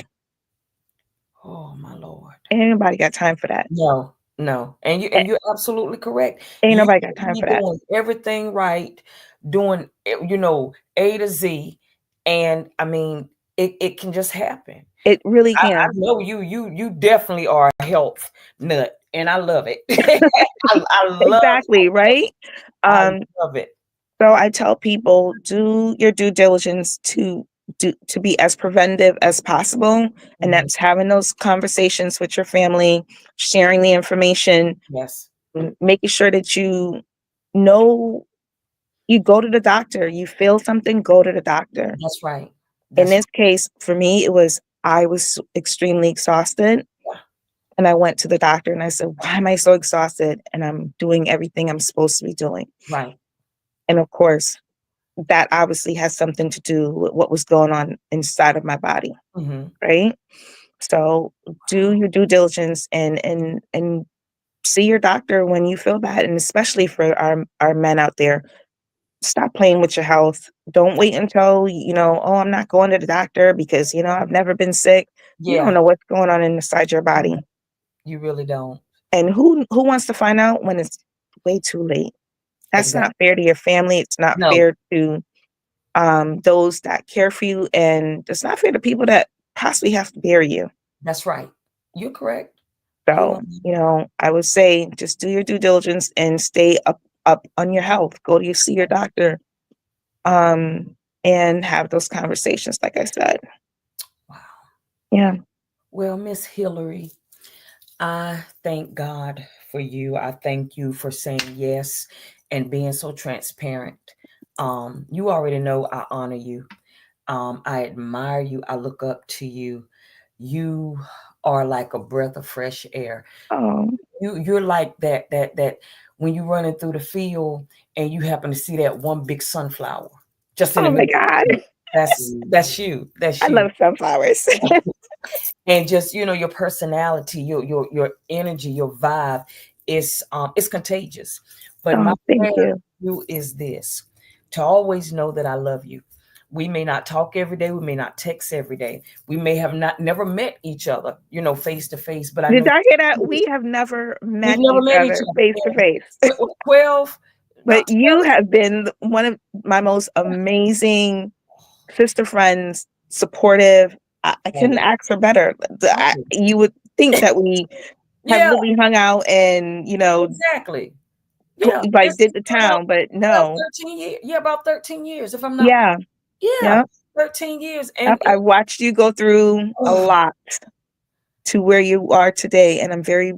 Oh my Lord. Ain't nobody got time for that. No, no. A- And you're absolutely correct. Ain't You nobody got could time be for that. doing everything right, doing A to Z, and I mean it can just happen. It really I can. know you definitely are a health nut, and I love it. I love Exactly, right? I Um, love it. so I tell people do your due diligence to be as preventive as possible. And Mhm. that's having those conversations with your family, sharing the information, Yes, making sure that know you go to the doctor. You feel something, go to the doctor. that's right. In That's this case, for me, I was extremely exhausted. yeah, And I went to the doctor and I said, why am I so exhausted? And I'm doing everything I'm supposed to be doing. right. And of course, that obviously has something to do with what was going on inside of my body, Hmm. right? So do your due diligence and see your doctor when you feel bad. And especially for our men out there, stop playing with your health. Don't wait until, oh, I'm not going to the doctor because, I've never been sick. You don't Yeah, know what's going on inside your body. you really don't. And who wants to find out when it's way too late? That's Exactly. not fair to your family. It's not No, fair to those that care for you, and it's not fair to people that possibly have to bury you. that's right. You're correct. You So, are. I would say just do your due diligence and stay up on your health. Go to see your doctor, and have those conversations. Like I said, Wow. yeah. Well, Miss Hillary, I thank God for you. I thank you for saying yes and being so transparent. You already know I honor you. I admire you. I look up to you. You are like a breath of fresh air. Oh, You're like that when you're running through the field and you happen to see that one big sunflower just in the oh my middle. God, That's you. That's I you. love sunflowers. And just your personality, your energy, your vibe is it's contagious. But my Oh, thank prayer you. for you is this: to always know that I love you. We may not talk every day, we may not text every day, we may have not never met each other, face to face, but I Did know I hear that? We have never we've met never each met each other other. face to face. 12, But about you have been one of my most amazing sister friends, supportive. I 12. couldn't ask for better. You would think that we have Yeah, really hung out and, exactly. Yeah, like it's did the about town, but about no. 13 years. Yeah, about 13 years, if I'm not. Yeah. Yeah, Yeah. 13 years. I watched you go through a Oh, lot to where you are today, and I'm very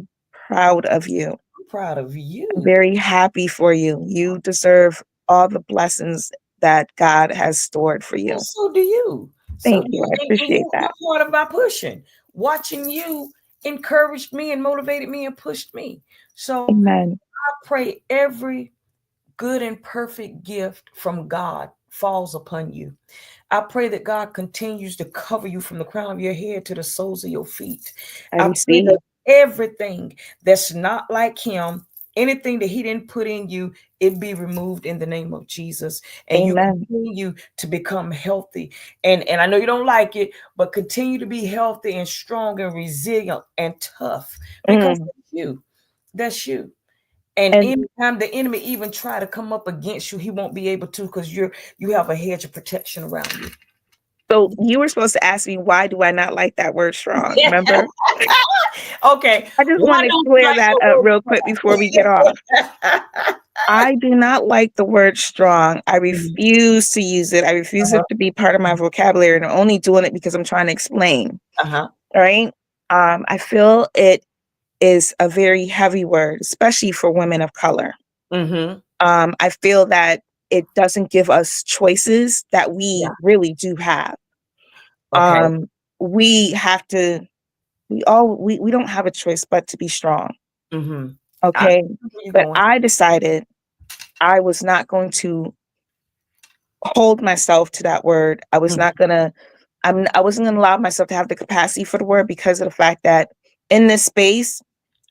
proud of you. I'm proud of I'm you. very happy for you. You deserve all the blessings that God has stored for And you. so do you. So Thank do you. you. I And appreciate that. you're part of my pushing. Watching you encouraged me and motivated me and pushed me. So Amen. I pray every good and perfect gift from God falls upon you. I pray that God continues to cover you from the crown of your head to the soles of your feet. I I pray receive. that everything that's not like Him, anything that He didn't put in you, it be removed in the name of Jesus. And you Amen. continue to become healthy. And I know you don't like it, but continue to be healthy and strong and resilient and tough because Mm. that's you. That's you. And And anytime the enemy even try to come up against you, he won't be able to because you have a hedge of protection around you. so you were supposed to ask me, why do I not like that word strong? Remember? Okay. I just Why want to don't you clear like that up the real quick before we get off. word? I do not like the word strong. I Mhm. refuse to use it. I refuse Uh-huh. it to be part of my vocabulary, and I'm only doing it because I'm trying to explain. Uh-huh. All right. I feel it is a very heavy word, especially for women of color. Mm-hmm. I feel that it doesn't give us choices that we Yeah. really do have. Okay. We have to, we don't have a choice but to be strong. Mm-hmm. I Okay. know where you're But going. I decided I was not going to hold myself to that word. I was Mhm. not gonna, I wasn't gonna allow myself to have the capacity for the word because of the fact that in this space,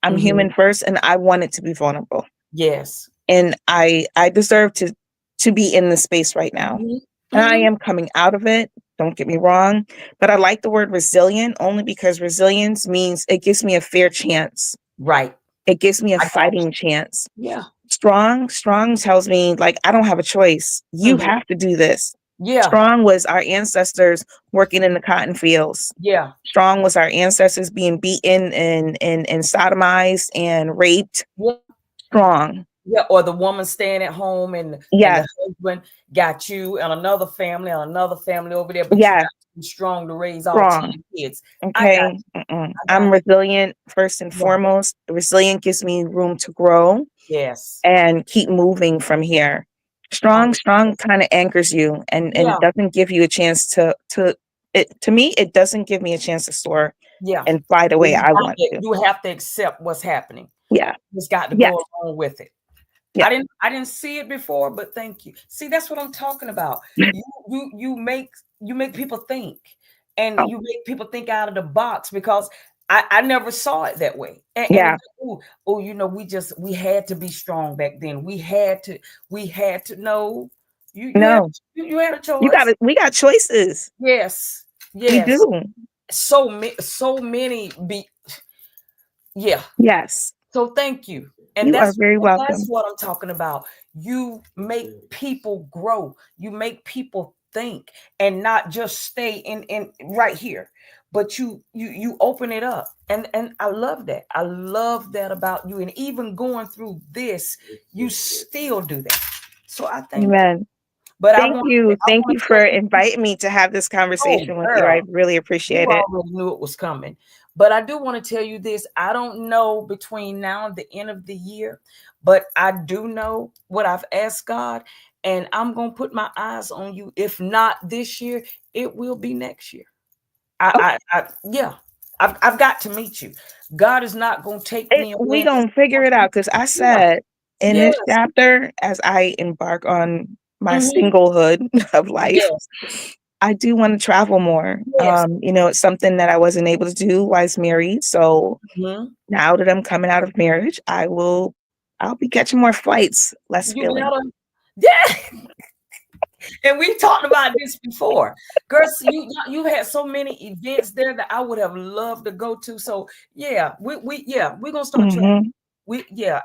I'm Mhm. human first and I wanted to be vulnerable. Yes. And I deserve to be in this space right now. Mhm. And I Mhm. am coming out of it. Don't get me wrong. But I like the word resilient only because resilience means it gives me a fair chance. Right. It gives me a I got fighting chance. you. Yeah. Strong tells me like I don't have a choice. You Mhm. have to do this. Yeah. Strong was our ancestors working in the cotton fields. Yeah. Strong was our ancestors being beaten and sodomized and raped. Yeah. Strong. Yeah. Or the woman staying at home and the Yes. husband got you and another family over there, but you got Yes. to be strong to raise all Strong. 10 kids. I got Okay. you. I I'm got resilient first and you. Yeah. foremost. Resilient gives me room to grow Yes. and keep moving from here. I Strong kind of anchors you and yeah. doesn't give you a chance to it to me, it doesn't give me a chance to soar Yeah. and fly the Well, way I want to. you have to accept what's happening. Yeah. Just got to Yes. go along with it. Yeah. I didn't see it before, but thank you. See, that's what I'm talking about. You you make people think, and Oh, you make people think out of the box because I never saw it that way. And yeah. it's oh, you know, we had to be strong back then. We had to know No. you had a You got choice. it. We got choices. Yes, We yes. do. So many be yeah. Yes. So thank you. You are very And that's welcome. what I'm talking about. You make people grow. You make people think and not just stay in right here. But you open it up. And I love that. I love that about you. And even going through this, you still do that. So I thank you. Amen. But Thank you. I Thank want you to tell for you, inviting me to have this oh conversation with you. I girl, really you appreciate it. already knew it was coming. But I do want to tell you this. I don't know between now and the end of the year, but I do know what I've asked God, and I'm going to put my eyes on you. If not this year, it will be next year. Oh, Yeah, I've got to meet you. God is not going to take me we away. gonna figure it out because I Yeah, said in this yes, chapter, as I embark on my hmm singlehood of life, yes, I do want to travel more. yes. It's something that I wasn't able to do while I was married. So Mhm. now that I'm coming out of marriage, I'll be catching more flights, less You feeling. better, yeah. And we talked about this before. Girl, so you had so many events there that I would have loved to go to. So yeah, we're gonna start traveling. Hmm.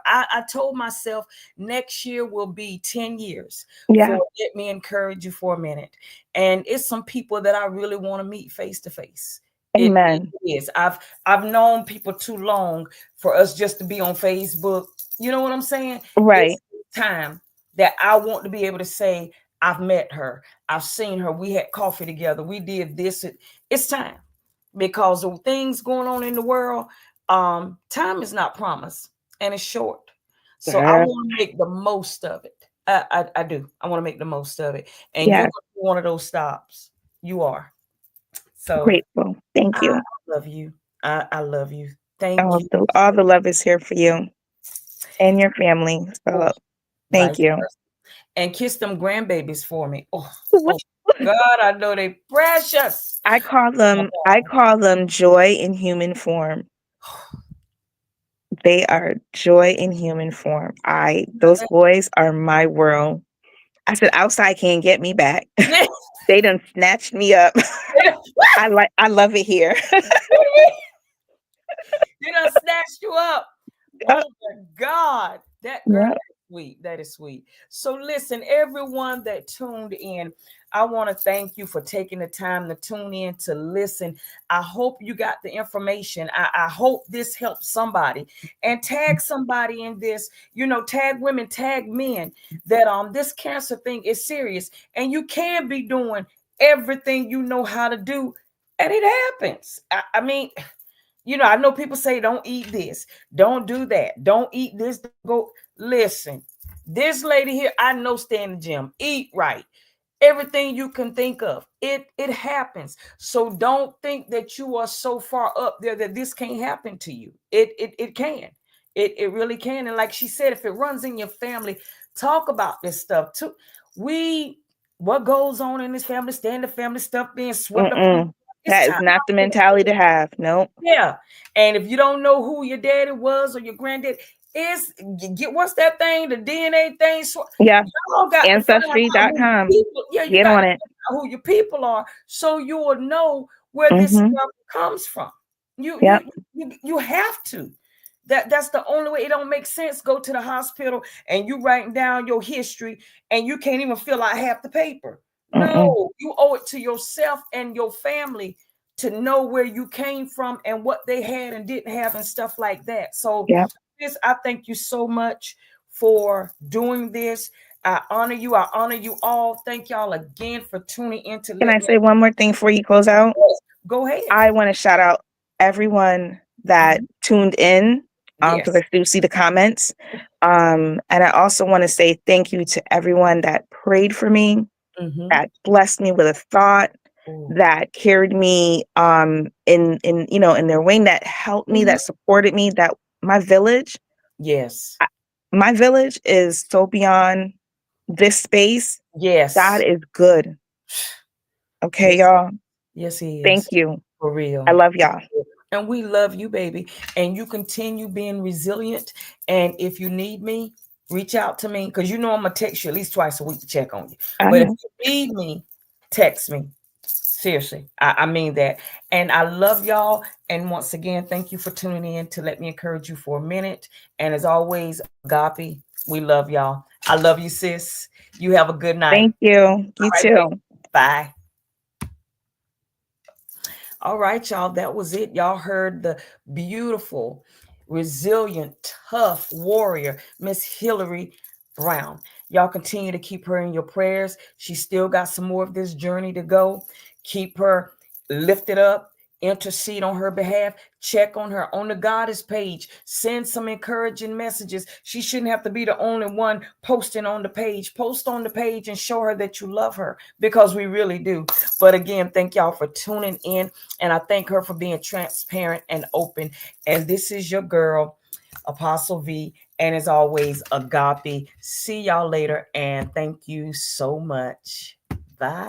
I told myself next year will be 10 years Yeah. for let me encourage you for a minute. And it's some people that I really want to meet face to face. It Amen. is. I've known people too long for us just to be on Facebook. You know what I'm saying? Right. It's time that I want to be able to say, I've met her, I've seen her, we had coffee together, we did this. It's time because of things going on in the world. Time is not promised and it's short. So I Girl. want to make the most of it. I do. I want to make the most of it. And you're Yeah. gonna be one of those stops. You are. So Grateful. Thank I you. love you. I love you. Thank you. All the love is here for you and your family. Oh, So thank vice you. versa. And kiss them grandbabies for me. Oh God, I know they precious. I call them joy in human form. They are joy in human form. Those boys are my world. I said outside can't get me back. They done snatched me up. I love it here. They done snatched you up. Yep. Oh my God. That girl Yep. is sweet. That is sweet. So listen, everyone that tuned in, I want to thank you for taking the time to tune in to listen. I hope you got the information. I hope this helps somebody, and tag somebody in this. You know, tag women, tag men, that this cancer thing is serious, and you can be doing everything you know how to do, and it happens. I mean, you know, I know people say don't eat this, don't do that, don't eat this, don't go. Listen, this lady here, I know, stay in the gym, eat right, everything you can think of. It happens. So don't think that you are so far up there that this can't happen to you. It can. It really can. And like she said, if it runs in your family, talk about this stuff too. We What goes on in this family, stay in the family, stuff being swept up. Mm-mm. It's That is time. not the mentality to have. Nope. Yeah. And if you don't know who your daddy was or your granddad, is get what's that thing, the DNA thing. So Yeah. y'all got to find out who Ancestry.com. your people. Yeah, you Get got to on find it. out who your people are, so you will know where this Mm-hmm. stuff comes from. You you Yep. you have to. That's the only way. It don't make sense. Go to the hospital and you writing down your history and you can't even fill out half the paper. Mm-mm. No, you owe it to yourself and your family to know where you came from and what they had and didn't have and stuff like that. So Yep. this, I thank you so much for doing this. I honor you. I honor you all. Thank y'all again for tuning in to Can let I me. say one more thing before you close out? Go ahead. I want to shout out everyone that Mhm. tuned in, because Yes. I do see the comments. And I also want to say thank you to everyone that prayed for me, Mm-hmm. that blessed me with a thought, that carried me in in their wing, that helped me, Mm-hmm. that supported me, that my village, Yes. I- my village is so beyond this space. God Yes. is good. Okay, Yes. y'all. Yes, he Thank is. you. For I real. love y'all. And we love you, baby. And you continue being resilient. And if you need me, reach out to me. Because you know I'm going to text you at least twice a week to check on you. I But if know. you need me, text me. Seriously. I mean that. And I love y'all. And once again, thank you for tuning in to let me encourage you for a minute. And as always, Agape, we love y'all. I love you, sis. You have a good night. Thank you. All You right, baby. too. Bye. All right, y'all. That was it. Y'all heard the beautiful, resilient, tough warrior, Miss Hillary Brown. Y'all continue to keep her in your prayers. She still got some more of this journey to go. Keep her lifted up. Intercede on her behalf. Check on her on the Goddess page. Send some encouraging messages. She shouldn't have to be the only one posting on the page. Post on the page and show her that you love her, because we really do. But again, thank y'all for tuning in. And I thank her for being transparent and open. And this is your girl, Apostle V. And as always, Agape. See y'all later. And thank you so much. Bye.